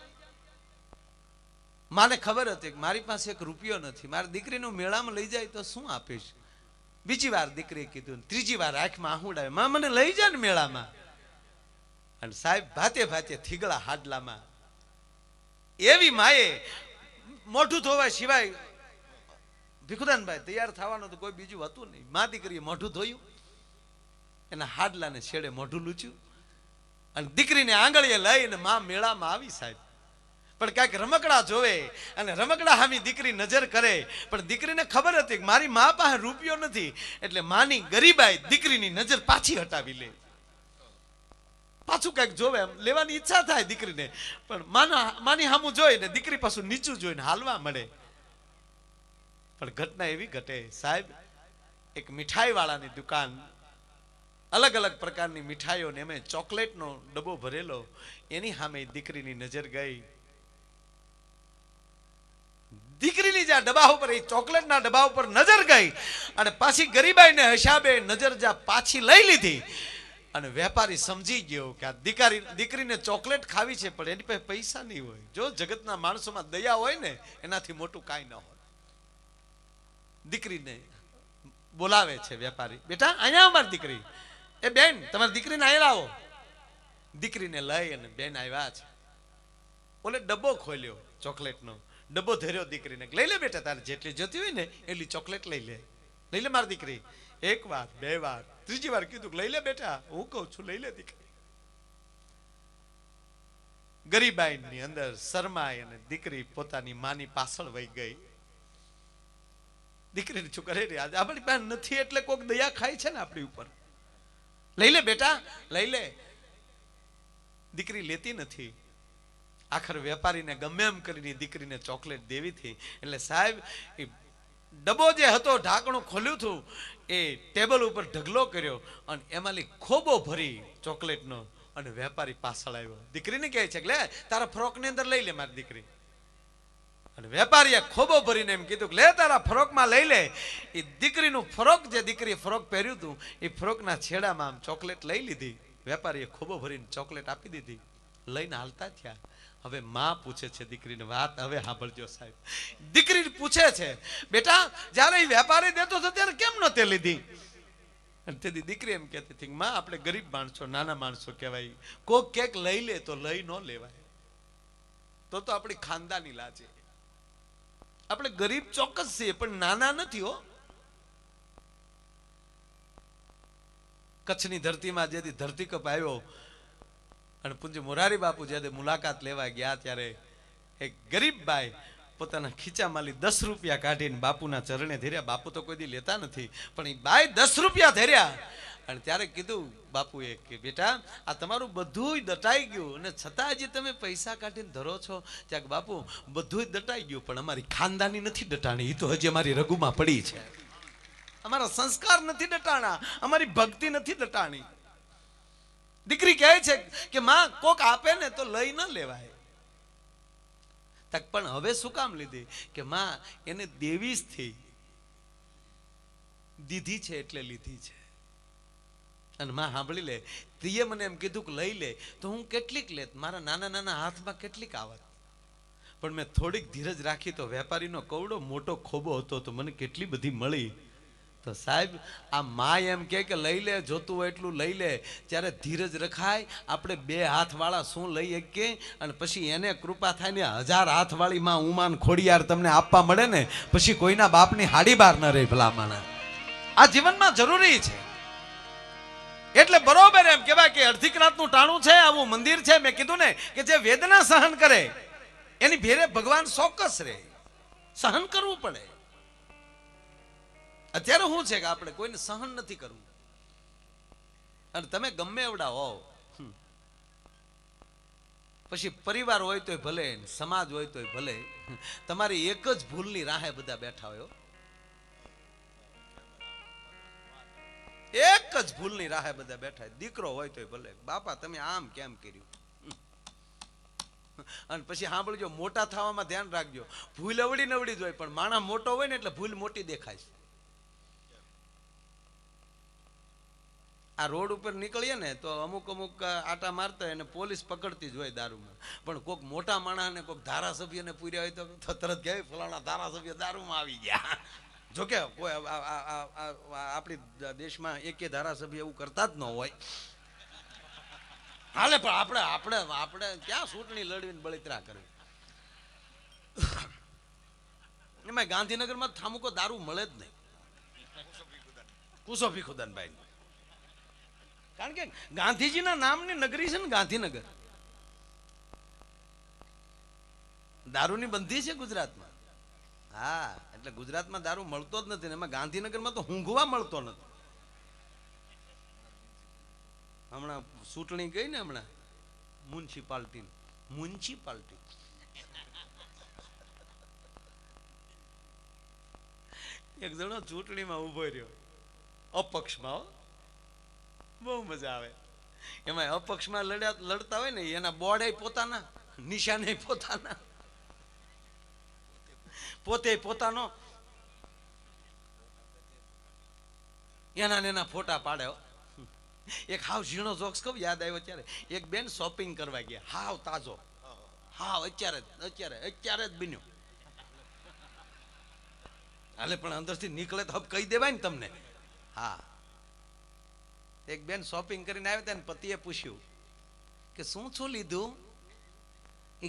માને ખબર હતી કે મારી પાસે 1 રૂપિયો નથી, મારી દીકરીનું મેળામાં લઈ જાય તો શું આપીશ. બીજી વાર દીકરીએ કીધું, ત્રીજી વાર આંખમાં આહુડ આવે, માં મને લઈ જા ને મેળામાં. અને સાહેબ ભાતે ભાતે થીગડા હાડલામાં એવી માએ મોઢું ધોવા સિવાય ભીખુદાનભાઈ તૈયાર થવાનું તો કોઈ બીજું હતું નહીં. મા દીકરીએ મોઢું ધોયું, એના હાડલાને છેડે મોઢું લૂચ્યું, અને દીકરીને આંગળીએ લઈને મા મેળામાં આવી સાહેબ. પણ કાંઈક રમકડા જોવે અને રમકડા સામી દીકરી નજર કરે, પણ દીકરીને ખબર હતી કે મારી મા પાસે રૂપિયો નથી, એટલે માની ગરીબાઈ દીકરીની નજર પાછી હટાવી લે. પાછું કઈક જોવે, એમ લેવાની ઈચ્છા થાય દીકરીને, પણ માની સામું જોઈને દીકરી પાછું નીચું જોઈને હાલવા મળે. પણ ઘટના એવી ઘટે સાહેબ, એક મીઠાઈ વાળાની દુકાન અલગ અલગ પ્રકારની મીઠાઈઓ ને એમાં ચોકલેટનો ડબ્બો ભરેલો, એની સામે દીકરીની નજર ગઈ. દીકરીની જ્યાં ડબ્બા ઉપર, એ ચોકલેટના ડબ્બા ઉપર નજર ગઈ અને પાછી ગરીબાઈને હિસાબે નજર જ્યાં પાછી લઈ લીધી. અને વેપારી સમજી ગયો કે આ દીકરીને ચોકલેટ ખાવી છે, પણ એની પાસે પૈસા નહીં હોય. જો જગતના માણસોમાં દયા હોય ને, એનાથી મોટું કાંઈ ન હોય. દીકરીને બોલાવે છે વેપારી, બેટા અહીંયા અમારી દીકરી, એ બેન તમારી દીકરીને અહીંયા લાવો. દીકરીને લઈ અને બેન આવ્યા છે. ઓલે ડબ્બો ખોલ્યો, ચોકલેટનો ડબ્બો ધર્યો દીકરીને, લઈ લે બેટા, તારે જેટલી જોતી હોય ને એટલી ચોકલેટ લઈ લે, લઈ લે મારી દીકરી. એક વાર, બે વાર, ત્રીજી વાર કીધું લઈ લે બેટા, હું કહું છું લઈ લે દીકરી. ગરીબાઈની અંદર શરમાઈ અને દીકરી પોતાની માની પાછળ વહી ગઈ. દીકરીને શું કરે, આજે આપણી પાસે નથી એટલે કોઈક દયા ખાય છે ને આપણી ઉપર, લઈ લે બેટા લઈ લે. દીકરી લેતી નથી. આખર વેપારીને ગમે એમ કરીને દીકરીને ચોકલેટ દેવી હતી. એટલે સાહેબ એ ડબ્બો જે હતો, ઢાંકણું ખોલ્યું હતું, એ ટેબલ ઉપર ઢગલો કર્યો અને એમાંથી ખોબો ભરી ચોકલેટનો, અને વેપારી પાછળ આવ્યો. દીકરીને કહે છે કે લે તારા ફ્રોકની અંદર લઈ લે મારી દીકરી. અને વેપારીએ ખોબો ભરીને એમ કીધું કે લે તારા ફ્રોકમાં લઈ લે. એ દીકરીનું ફ્રોક, જે દીકરીએ ફ્રોક પહેર્યું હતું, એ ફ્રોકના છેડામાં આમ ચોકલેટ લઈ લીધી. વેપારીએ ખોબો ભરીને ચોકલેટ આપી દીધી. લઈને હાલતા થયા. હવે માં પૂછે છે દીકરીને વાત, હવે સાંભળજો સાહેબ. દીકરી પૂછે છે, બેટા જ્યારે એ વેપારી દેતો હતો ત્યારે કેમ નહોતે લીધી? અને તેથી દીકરી એમ કહેતી હતી, માં આપણે ગરીબ માણસો, નાના માણસો કહેવાય, કોક કેક લઈ લે તો લઈ ન લેવાય, તો આપણી ખાનદાની લાજે. આપણે ગરીબ ચોક્કસ છીએ પણ નાના નથી હો. કચ્છની ધરતીમાં જેથી ધરતીકપ આવ્યો અને પૂજ્ય મોરારી બાપુ જ્યારે મુલાકાત લેવા ગયા, ત્યારે એક ગરીબ બાઈ પોતાના ખીચામાંથી 10 રૂપિયા કાઢીને બાપુના ચરણે ધર્યા. બાપુ તો કોઈ દી લેતા નથી, પણ એ બાઈ 10 રૂપિયા ધર્યા. અને ત્યારે કીધું બાપુએ કે બેટા આ તમારું બધું દટાઈ ગયું, અને છતાં હજી તમે પૈસા કાઢીને ધરો છો. ત્યાં બાપુ બધું દટાઈ ગયું, પણ અમારી ખાનદાની નથી દટાણી, એ તો હજી અમારી રઘુમાં પડી છે. અમારા સંસ્કાર નથી દટાણા, અમારી ભક્તિ નથી દટાણી. દીકરી કહે છે કે માં કોક આપે ને તો લઈ ન લેવાય. તક પણ હવે શું કામ લીધી? કે માં એને દેવી જ થઈ, દીધી છે એટલે લીધી છે. અને માં સાંભળી લે, પ્રિય મને એમ કીધું કે લઈ લે તો હું કેટલીક લેત, મારા નાના નાના હાથમાં કેટલીક આવત, પણ મેં થોડીક ધીરજ રાખી તો વેપારીનો કવડો મોટો ખોબો હતો તો મને કેટલી બધી મળી. તો સાહેબ આ માં એમ કે લઈ લે, જોતું હોય એટલું લઈ લે. ત્યારે ધીરજ રખાય. આપણે 2 હાથવાળા શું લઈ શકીએ? અને પછી એને કૃપા થાય ને 1000 હાથવાળી માં ઉમાન ખોડિયાર તમને આપવા મળે ને, પછી કોઈના બાપની હાડી બાર ન રહે ભલામણા. આ જીવનમાં જરૂરી છે. એટલે બરોબર એમ કહેવાય કે અડધી રાતનું ટાણું છે, આવું મંદિર છે. મેં કીધું ને કે જે વેદના સહન કરે એની ભેરે ભગવાન ચોક્કસ રહે. સહન કરવું પડે. અત્યારે શું છે કે આપણે કોઈને સહન નથી કરવું. અને તમે ગમે એવડા હોવ, પછી પરિવાર હોય તોય ભલે, સમાજ હોય તોય ભલે, તમારી એક જ ભૂલની રાહે બધા બેઠા હોય. એક જ ભૂલની રાહે બધા બેઠા. દીકરો હોય તોય ભલે, બાપા તમે આમ કેમ કર્યું? અને પછી સાંભળજો, મોટા થવામાં ધ્યાન રાખજો. ભૂલ અવડી નવડી જ હોય, પણ માણસ મોટો હોય ને એટલે ભૂલ મોટી દેખાય. આ રોડ ઉપર નીકળીએ ને તો અમુક આટા મારતા હોય અને પોલીસ પકડતી જ હોય દારૂમાં. પણ કોઈક મોટા માણસને કોઈક ધારાસભ્યને પૂર્યા હોય તો તરત કહેવાય ફલાણા ધારાસભ્ય દારૂમાં આવી ગયા. જોકે કોઈ આપણી દેશમાં એકે ધારાસભ્ય એવું કરતા જ ન હોય. હાલે પણ આપણે ક્યાં ચૂંટણી લડવીને બળતરા કરવી? એમાં ગાંધીનગરમાં થામુકો દારૂ મળે જ નહીં. કુસો ભીખુદાનભાઈ, કારણ કે ગાંધીજીના નામની નગરી છે ને ગાંધીનગર. દારૂની બંધી છે ગુજરાતમાં. હા, એટલે ગુજરાતમાં દારૂ મળતો જ નથી. એમાં ગાંધીનગરમાં તો ઊંઘવા મળતો નથી. હમણાં ચૂંટણી ગઈ ને, હમણાં મ્યુનિસિપાલિટી એક જણો ચૂંટણીમાં ઉભો રહ્યો, અપક્ષમાં. બહુ મજા આવે. એમાં અપક્ષમાં લડતા હોય ને એના બોર્ડ પોતાના, નિશાને પોતાના, પોતે પોતાનો, એના ફોટા પાડે. એક હાવ ઝીણો જોક્સ કહું, યાદ આવ્યો ત્યારે. એક બેન શોપિંગ કરવા ગયા, હાવ તાજો, હાવ અત્યારે જ બન્યો. હાલે પણ અંદરથી નીકળે તો કહી દેવાય ને તમને. હા, એક બેન શોપિંગ કરીને આવ્યા હતા ને પતિએ પૂછ્યું કે શું લીધું?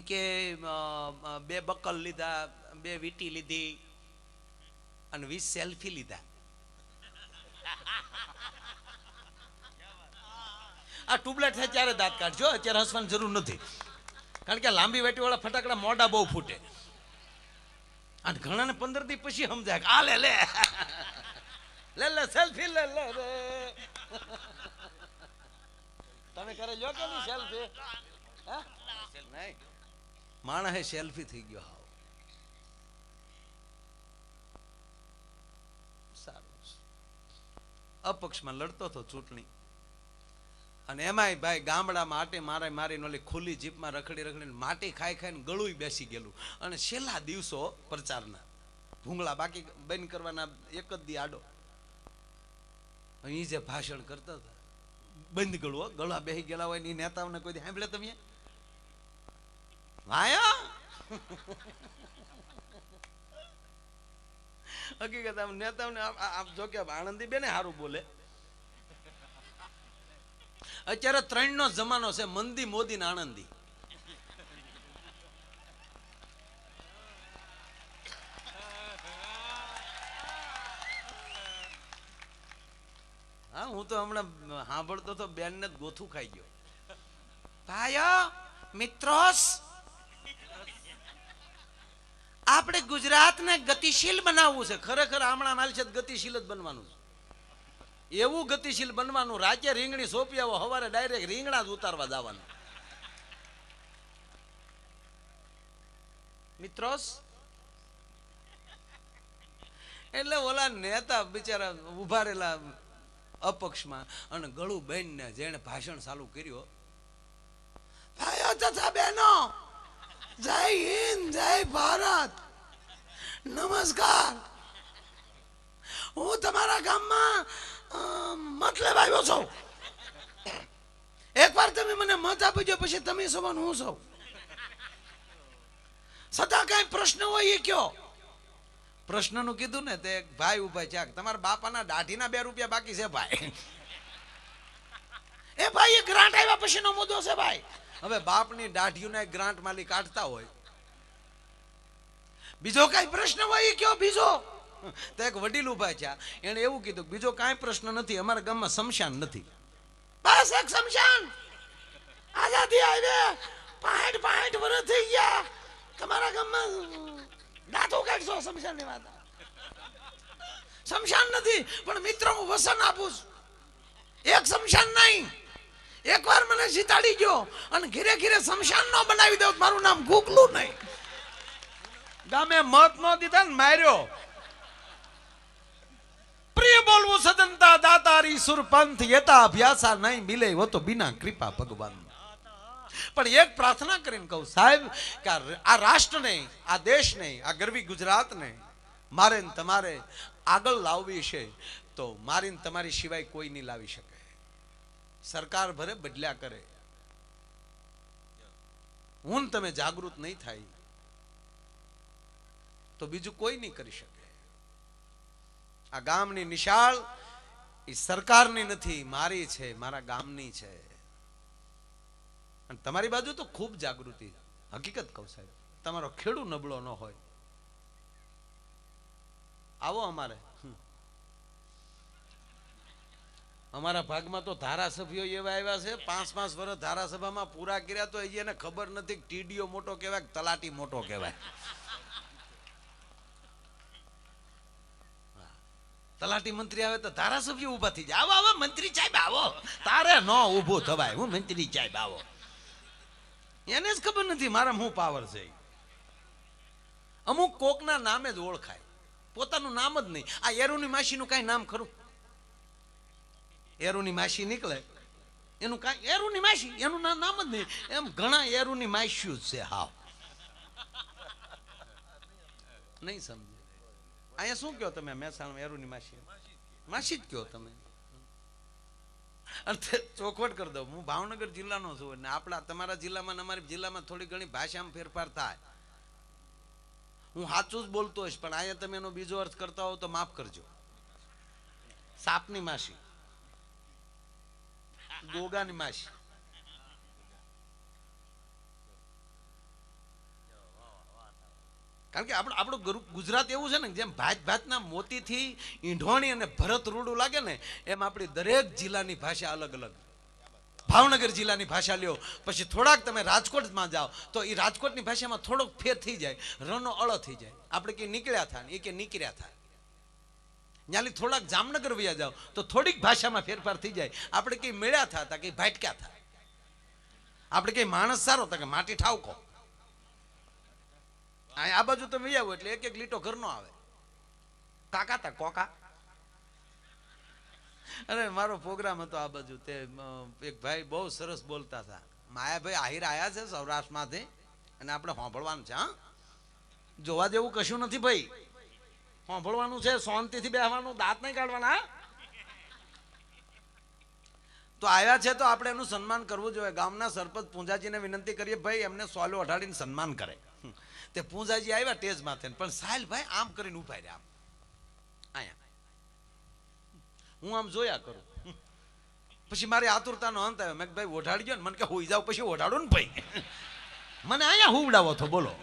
કે 2 બકલ લીધા, 2 વીટી લીધી અને 20 સેલ્ફી લીધા. આ ટ્યુબલાઇટ થાય ત્યારે દાંત કાઢજો, અત્યારે હસવાની જરૂર નથી, કારણ કે લાંબી વેટી વાળા ફટાકડા મોઢા બહુ ફૂટે. અને ઘણાને 15 દી પછી સમજાય કે આ લે સેલ્ફી લે રે. તમે કરે જો કે નહીં સેલ્ફી? નહીં, માણસ સેલ્ફી થઈ ગયો. હાવ સારું. અપક્ષમાં લડતો હતો ચૂંટણી, અને એમાંય ભાઈ ગામડામાં આટે મારીને ઓલી ખુલ્લી જીપમાં રખડીને માટી ખાઈને ગળું બેસી ગયેલું. અને છેલ્લા દિવસો પ્રચારના ભૂંગળા બાકી બંધ કરવાના, એક જ દી આડો. એ જે ભાષણ કરતા હતા, બંધ ગળા બેસી ગયેલા હોય ને નેતાઓને કોઈ સાંભળે તમે? વાયા હકીકત આમ નેતાઓને આમ જો કે આનંદી બેને સારું બોલે. અત્યારે 3 નો જમાનો છે, મંદી, મોદી ને આનંદી. હા, હું તો હમણાં સાંભળતો તો બેન ને ગોથું ખાઈ ગયો. ભાઈઓ મિત્રોસ, આપણે ગુજરાતને ગતિશીલ બનાવવું છે. ખરેખર હમણાં મારી છે ગતિશીલ જ બનવાનું છે. એવું ગતિશીલ બનવાનું, રાજ્ય રીંગણી સોંપી આવો, સવારે ડાયરેક્ટ રીંગણા જ ઉતારવા જવાનું. મિત્રોસ, એટલે ઓલા નેતા બિચારા ઉભા રહેલા અપક્ષમાં, અને ગળું બેનને જેને ભાષણ ચાલુ કર્યો, ભાઈઓ તથા બહેનો, જય હિન્દ, જય ભારત, નમસ્કાર. હું તમારા ગામમાં મત લેવા આવ્યો છું. એકવાર તમે મને મત આપી દો, પછી તમે સવાન હું સૌ. સદા કઈ પ્રશ્ન હોય એ કયો. પ્રશ્નનું કીધું ને તે ભાઈ ઉભા છે, તમારા બાપાના દાઢીના 2 રૂપિયા બાકી છે ભાઈ. એ ભાઈ એ ગ્રાન્ટ આવ્યા પછીનો મુદ્દો છે ભાઈ. હવે બાપની દાઢીઓને ગ્રાન્ટ માલી કાઢતા હોય, બીજો કઈ પ્રશ્ન હોય એ કયો. બીજો તો એક વડીલ ઉભા છે, એને એવું કીધું બીજો કાંઈ પ્રશ્ન નથી, અમારા ગામમાં શમશાન નથી. બસ એક શમશાન. આઝાદી આવી 65 વર્ષ થઈ ગયા, તમારા ગામમાં દાંતો કાઢશો શમશાન ની વાત. શમશાન નથી, પણ મિત્રો હું વસન આપું છું. એક શમશાન નહીં, એકવાર મને જીતાડી ગયો અને ઘીરે ઘીરે શમશાન નો બનાવી દઉં, મારું નામ ગુગલું નહીં. ગામે મત નો દીધા ને માર્યો. પ્રિય બોલવું સદનતા દાતારી સુરપંથ યતા અભ્યાસા નહીં મિલે વો તો બિના કૃપા ભગવાન. પણ એક પ્રાર્થના કરીને કહું સાહેબ કે આ રાષ્ટ્રને, આ દેશને, આ ગરવી ગુજરાતને મારે ને તમારે આગળ લાવવી છે, તો મારી ને તમારી સિવાય કોઈ નહીં લાવી શકે. સરકાર ભરે બદલ્યા કરે, હું તમે જાગૃત નહીં થાય તો બીજું કોઈ નહીં કરી શકે. આ ગામની નિશાળ એ સરકારની નથી, મારી છે, મારા ગામની છે. અને તમારી બાજુ તો ખૂબ જાગૃતિ. હકીકત કહું સાહેબ, તમારો ખેડૂ નબળો ન હોય, આવો અમારે. અમારા ભાગમાં તો ધારાસભ્યો એવા આવ્યા છે, 5-5 વર્ષ ધારાસભામાં પૂરા કર્યા, તો એને ખબર નથી કે ટીડીઓ મોટો કહેવાય કે તલાટી મોટો કહેવાય. તલાટી મંત્રી આવે તો ધારાસભ્ય ઉભા થઈ જાય, આવો આવો મંત્રી સાહેબ આવો. તારે ન ઉભો થવાય, હું મંત્રી સાહેબ આવો. એને જ ખબર નથી મારા શું પાવર છે. અમુક કોકના નામે જ ઓળખાય, પોતાનું નામ જ નહીં. આ એરુની માસીનું કઈ નામ ખરું? એરુની માસી નીકળે એનું કાંઈ એરુની માસી એનું નામ જ નહીં, એમ ઘણા એરુની માસ્યું જ છે. હાવ નહીં સમજે. અહીંયા શું કહો તમે? મહેસાણા એરુની માસી માસી જ કહો તમે. ચોખવટ કરી દઉં, હું ભાવનગર જિલ્લાનો છું ને આપણા તમારા જિલ્લામાં ને અમારી જિલ્લામાં થોડી ઘણી ભાષામાં ફેરફાર થાય. હું સાચું જ બોલતો હોઈશ, પણ અહીંયા તમે એનો બીજો અર્થ કરતા હો તો માફ કરજો. સાપની માસી, ગોગાની માસી. કારણ કે આપણું ગુજરાત એવું છે ને, જેમ ભાતના મોતીથી ઈંઢોણી અને ભરત રૂડું લાગે ને, એમ આપણી દરેક જિલ્લાની ભાષા અલગ અલગ. ભાવનગર જિલ્લાની ભાષા લ્યો, પછી થોડાક તમે રાજકોટમાં જાઓ તો એ રાજકોટની ભાષામાં થોડોક ફેર થઈ જાય, રનો અળ થઈ જાય. આપણે કે નીકળ્યા થાય ને એ કે નીકળ્યા થાય. ત્યાંથી થોડાક જામનગર વયા જાઓ તો થોડીક ભાષામાં ફેરફાર થઈ જાય. આપણે કઈ મેળ્યા થતા કઈ ભાટક્યા થાય. આપણે કઈ માણસ સારો હતા કે માટી ઠાવકો. આ બાજુ તમે આવો એટલે એક એક લીટો ઘરનો આવે. કાકા તા કોકા. અરે મારો પ્રોગ્રામ હતો આ બાજુ, તે એક ભાઈ બહુ સરસ બોલતા હતા. માયાભાઈ આહિર આયા છે સૌરાષ્ટ્રમાંથી અને આપણે સાંભળવાનું છે. હા, જોવા જેવું કશું નથી ભાઈ, સાંભળવાનું છે, શાંતિથી બેસવાનું, દાંત નહીં કાઢવાના. તો આવ્યા છે તો આપણે એનું સન્માન કરવું જોઈએ. ગામના સરપંચ પૂંજાજીને વિનંતી કરીએ ભાઈ એમને સોલો અઢાડીને સન્માન કરે. તે પૂંજાજી આવ્યા ટેજ માથે, પણ સાહેલ ભાઈ આમ કરીને ઉભા રહ્યા. આમ અહીંયા હું આમ જોયા કરું. પછી મારી આતુરતાનો અંત આવ્યો. મેં ભાઈ ઓઢાડી ગયો ને, મને કે હોઈ જાવ પછી ઓઢાડો ને ભાઈ. મને અહીંયા હુવડાવો તો બોલો.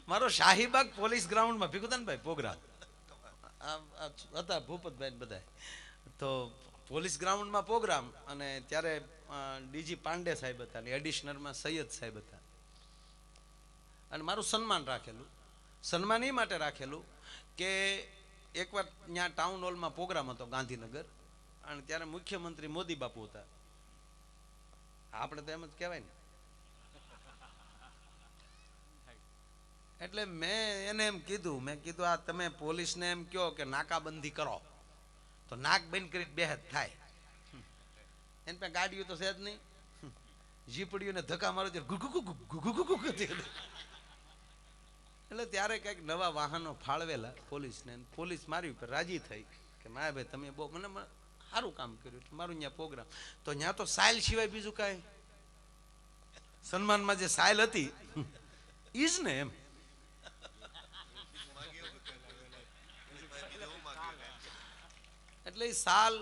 મારો શાહીબાગ પોલીસ ગ્રાઉન્ડમાં ભીખુદાનભાઈ પ્રોગ્રામ હતા, ભૂપતભાઈ બધા. તો પોલીસ ગ્રાઉન્ડમાં પ્રોગ્રામ, અને ત્યારે ડીજી પાંડે સાહેબ હતા, એડિશનરમાં સૈયદ સાહેબ હતા. અને મારું સન્માન રાખેલું. સન્માન એ માટે રાખેલું કે એકવાર ત્યાં ટાઉન હોલમાં પ્રોગ્રામ હતો ગાંધીનગર, અને ત્યારે મુખ્યમંત્રી મોદી બાપુ હતા. આપણે તો એમ જ કહેવાય ને. એટલે મેં એને એમ કીધું, મેં કીધું આ તમે પોલીસને એમ કહો કે નાકાબંધી કરો તો નાક બંધ કરી બેહદ થાય. એને પાસે ગાડીઓ તો છે જ નહીં, જીપડીઓને ધક્કા મારો એટલે ત્યારે કંઈક નવા વાહનો ફાળવેલા પોલીસને. પોલીસ મારી ઉપર રાજી થઈ કે માયા ભાઈ તમે બહુ મને સારું કામ કર્યું. મારું ત્યાં પ્રોગ્રામ તો ત્યાં તો સાયલ સિવાય બીજું કાંઈ, સન્માનમાં જે સાયલ હતી ઈ જ ને. એમ એટલે એ સાલ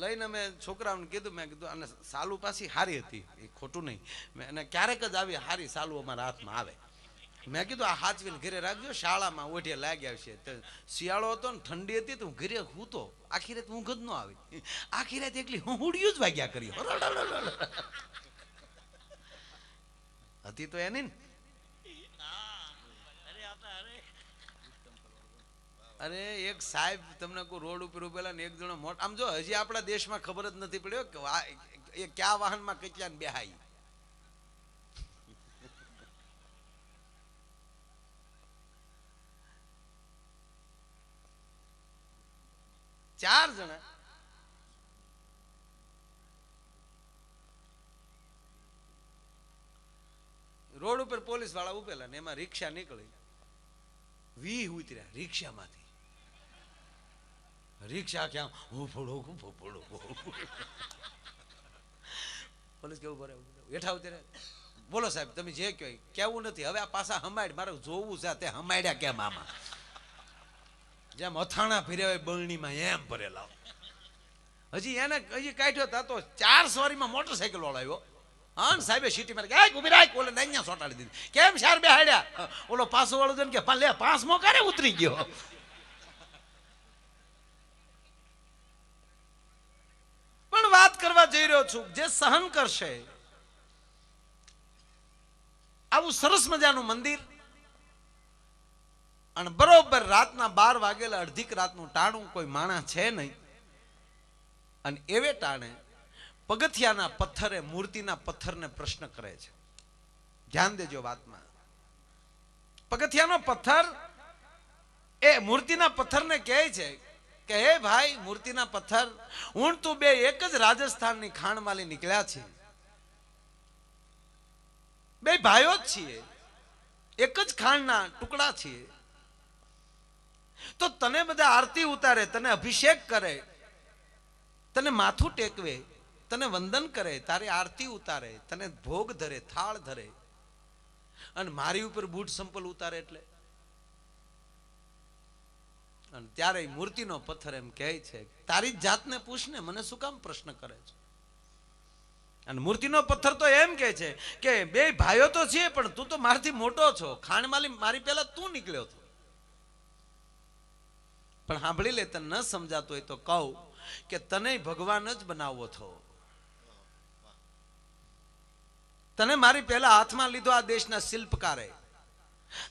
લઈને મેં છોકરાઓને કીધું, મેં કીધું અને સાલુ પાછી હારી હતી, એ ખોટું નહીં. મેં અને ક્યારેક જ આવી હારી સાલુ અમારા હાથમાં આવે. મેં કીધું આ હાચવીને ઘરે રાખજો, શાળામાં ઓઢે લાગી આવશે. શિયાળો હતો ને ઠંડી હતી તો હું ઘરે હૂતો, આખી રાત ઊંઘ જ ન આવી. આખી રાત એકલી હું હુડિયું જ વાગ્યા કરી હતી તો એની ને. અરે એક સાહેબ તમને કોઈ રોડ ઉપર ઉભેલા ને એક જણો મોટ, આમ જો હજી આપણા દેશમાં ખબર જ નથી પડ્યો કે એ કયા વાહનમાં કેટલા ને બેહાઈ. ચાર જણા રોડ ઉપર પોલીસ વાળા ઉભેલા ને એમાં રિક્ષા નીકળી. 20 ઉતર્યા રિક્ષામાંથી. રિક્ષા ક્યાં પોલીસ કેવું ભરે હેઠા ઉતરે. બોલો સાહેબ તમે જે કહો કેવું નથી, હવે આ પાછા હમાડ મારે જોવું છે તે હમાડ્યા કેમ આમાં. જેમ અથાણા ફેર્યા હોય બરણીમાં એમ ભરેલા. હજી એને હજી કાઢ્યો તા તો 4 સવારીમાં મોટરસાયકલ વાળો આવ્યો. હા સાહેબે સીટી મારી કે ઉભી રાખ, ઓલે અહીંયા સોટાડી દીધી. કેમ સાર બે હાડ્યા? ઓલો પાસો વાળો જન કે લે 5મો કારે ઉતરી ગયો. પણ વાત કરવા જઈ રહ્યો છું, જે સહન કરશે આવું સરસ મજાનું મંદિર, અને બરોબર રાતના 12 વાગેલા અડધીક રાતનું ટાણું કોઈ માણસ છે નહીં, અને એવે ટાણે પગથિયાના પથ્થરે મૂર્તિના પથ્થરને પ્રશ્ન કરે છે. ધ્યાન દેજો વાતમાં. પગથિયાનો પથ્થર એ મૂર્તિના પથ્થરને કહે છે કે હે ભાઈ મૂર્તિના પથ્થર, હું તું બે એક જ રાજસ્થાનની ખાણમાંથી નીકળ્યા છે, બે ભાઈઓ જ છીએ, એક જ ખાણના ટુકડા છીએ, તો તને બધા આરતી ઉતારે, તને અભિષેક કરે, તને માથું ટેકવે, તને વંદન કરે, તારી આરતી ઉતારે, તને ભોગ ધરે, થાળ ધરે, અને મારી ઉપર બૂટ સંપલ ઉતારે એટલે. અને ત્યારે મૂર્તિનો પથ્થર એમ કહે છે, તારી જાતને પૂછને, મને શું કામ પ્રશ્ન કરે છે? અને મૂર્તિનો પથ્થર તો એમ કહે છે કે બે ભાઈઓ તો છે, પણ તું તો મારાથી મોટો છો, ખાણમાલી મારી પહેલા તું નીકળ્યો હતો. પણ સાંભળી લે, તને ન સમજાતું હોય તો કહું કે તને ભગવાન જ બનાવવો છો. તને મારી પહેલા હાથમાં લીધો આ દેશના શિલ્પકારે,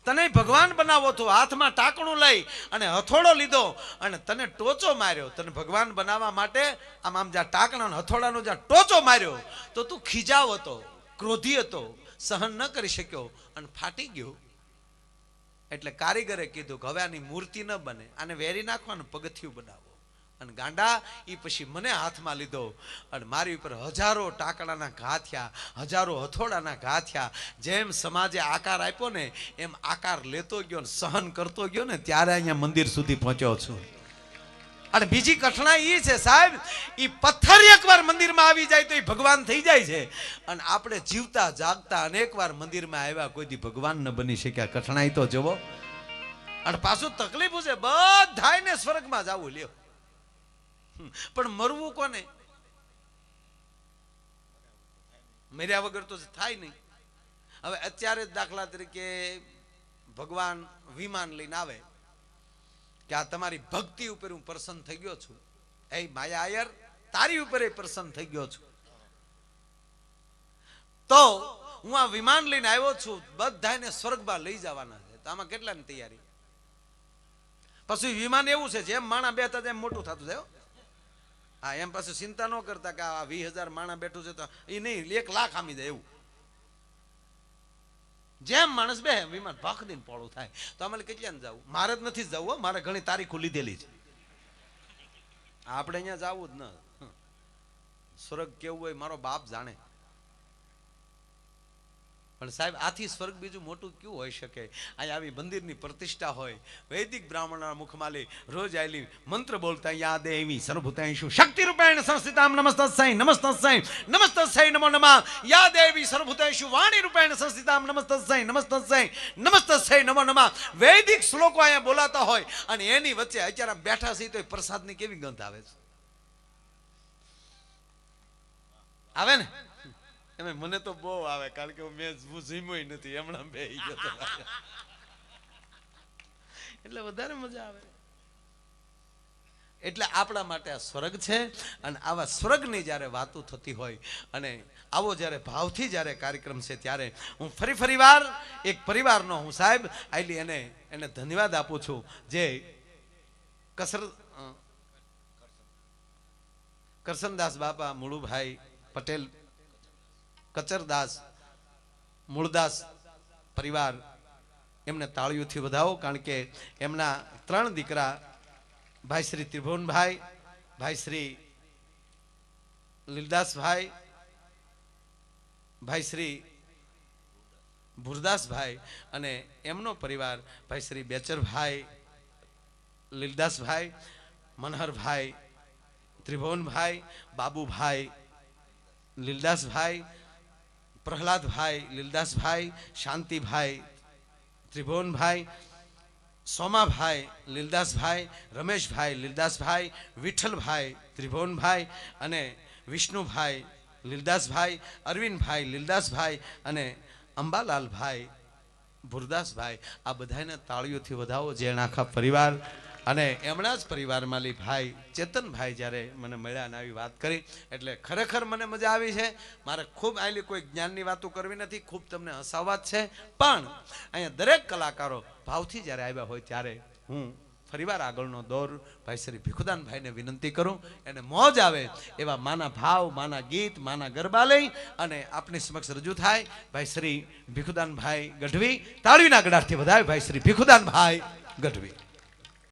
તને ભગવાન બનાવો તો હાથમાં ટાંકણું લઈ અને હથોડો લીધો અને તને ટોચો માર્યો. તને ભગવાન બનાવવા માટે આમ જ્યાં ટાંકણા હથોડાનો જ્યાં ટોચો માર્યો તો તું ખીજાવ હતો, ક્રોધી હતો, સહન ન કરી શક્યો અને ફાટી ગયો. એટલે કારીગરે કીધું કે હવે આની મૂર્તિ ન બને, આને વેરી નાખવાનું, પગથિયું બનાવો. અને ગાંડા એ પછી મને હાથમાં લીધો અને મારી ઉપર હજારો ટાંકણાના ઘા થયા, હજારો હથોડાના ઘા થયા. જેમ સમાજે આકાર આપ્યો ને એમ આકાર લેતો ગયો ને સહન કરતો ગયો ને ત્યારે અહીંયા મંદિર સુધી પહોંચ્યો છું. અને બીજી કઠણાઈ એ છે સાહેબ, એ પથ્થર એકવાર મંદિરમાં આવી જાય તો એ ભગવાન થઈ જાય છે, અને આપણે જીવતા જાગતા અનેક વાર મંદિરમાં આવ્યા, કોઈ દી ભગવાન ન બની શક્યા. કઠણાઈ તો જુઓ. અને પાછું તકલીફ છે, બધાયને સ્વર્ગમાં જવું લ્યો, પણ મરવું કોને? મર્યા વગર તો થાય નહીં. હવે અત્યારે દાખલા તરીકે ભગવાન વિમાન લઈને આવે કે આ તમારી ભક્તિ ઉપર હું પ્રસન્ન થઈ ગયો છું, એ માયા આયર તારી ઉપર એ પ્રસન્ન થઈ ગયો છું, તો હું આ વિમાન લઈને આવ્યો છું, બધાને સ્વર્ગમાં લઈ જવાના છે. તો આમાં કેટલાની તૈયારી? પછી વિમાન એવું છે જેમ માણા બેઠા તેમ મોટું થતું જાય. હા, એમ પાછું ચિંતા ન કરતા કે આ 20,000 માણા બેઠું છે તો એ નહીં, 1 લાખ આમી જાય એવું. જેમ માણસ બે વિમાન ભાખ દઈને પોળું થાય. તો અમારે કેટલાને જવું? મારે જ નથી જવું, મારે ઘણી તારીખો લીધેલી છે. આપણે અહીંયા જવું જ ન. સ્વર્ગ કેવું હોય મારો બાપ જાણે. પણ સાહેબ આથી સ્વર્ગ બીજું મોટું ક્યું હોઈ શકે? અહીં આવી મંદિરની પ્રતિષ્ઠા હોય, વૈદિક બ્રાહ્મણના મુખમાંથી રોજ આવેલી મંત્ર બોલતા યા દેવી સર્વભૂતાંશુ શક્તિ રૂપેણ સંસ્થિતામ નમસ્તસ્ય નમસ્તસ્ય નમસ્તસ્ય નમો નમઃ યા દેવી સર્વભૂતાંશુ વાણી રૂપેણ સંસ્થિતામ નમસ્તસ્ય નમસ્તસ્ય નમસ્તસ્ય નમો નમઃ. વૈદિક શ્લોકો અહીંયા બોલાતા હોય અને એની વચ્ચે અત્યારે બેઠા છે તો પ્રસાદની કેવી ગંધ આવે છે? આવે ને? એમ મને તો બહુ આવે, કારણ કે મેં જીમ્યો નથી, હમણાં બેહી ગયો તો એટલે વધારે મજા આવે. એટલે આપણા માટે આ સ્વર્ગ છે. અને આવા સ્વર્ગની જ્યારે વાતો થતી હોય અને આવો જ્યારે ભાવથી જ્યારે કાર્યક્રમ છે, ત્યારે હું ફરી વાર એક પરિવારનો હું સાહેબ આટલી એને ધન્યવાદ આપું છું, જે કરસનદાસ બાપા, મુળુભાઈ પટેલ, કચરદાસ, મૂળદાસ પરિવાર, એમને તાળીઓથી વધાવો. કારણ કે એમના 3 દીકરા, ભાઈ શ્રી ત્રિભુવનભાઈ, ભાઈ શ્રી લીલદાસભાઈ, ભાઈ શ્રી ભુરદાસભાઈ અને એમનો પરિવાર ભાઈ શ્રી બેચરભાઈ, લીલદાસભાઈ, મનહરભાઈ, ત્રિભુવનભાઈ, બાબુભાઈ, લીલદાસભાઈ, પ્રહલાદભાઈ, લીલદાસભાઈ, શાંતિભાઈ, ત્રિભુવનભાઈ, સોમાભાઈ, લીલદાસભાઈ, રમેશભાઈ, લીલદાસભાઈ, વિઠ્ઠલભાઈ, ત્રિભુવનભાઈ અને વિષ્ણુભાઈ, લીલદાસભાઈ, અરવિંદભાઈ, લીલદાસભાઈ અને અંબાલાલભાઈ, ભુરદાસભાઈ. આ બધાને તાળીઓથી વધાવો. જેના આખા પરિવાર અને એમના જ પરિવારમાં ભાઈ ચેતનભાઈ જ્યારે મને મળ્યા અને આવી વાત કરી એટલે ખરેખર મને મજા આવી છે. મારે ખૂબ આટલી કોઈ જ્ઞાનની વાતો કરવી નથી, ખૂબ તમને હસાવવા જ છે. પણ અહીંયા દરેક કલાકારો ભાવથી જ્યારે આવ્યા હોય ત્યારે હું ફરીવાર આગળનો દોર ભાઈ શ્રી ભીખુદાનભાઈને વિનંતી કરું, એને મોજ આવે એવા માના ભાવ, માના ગીત, માના ગરબા લઈ અને આપની સમક્ષ રજૂ થાય ભાઈ શ્રી ભીખુદાનભાઈ ગઢવી. તાળીના ગડાટથી વધાવે ભાઈ શ્રી ભીખુદાનભાઈ ગઢવી.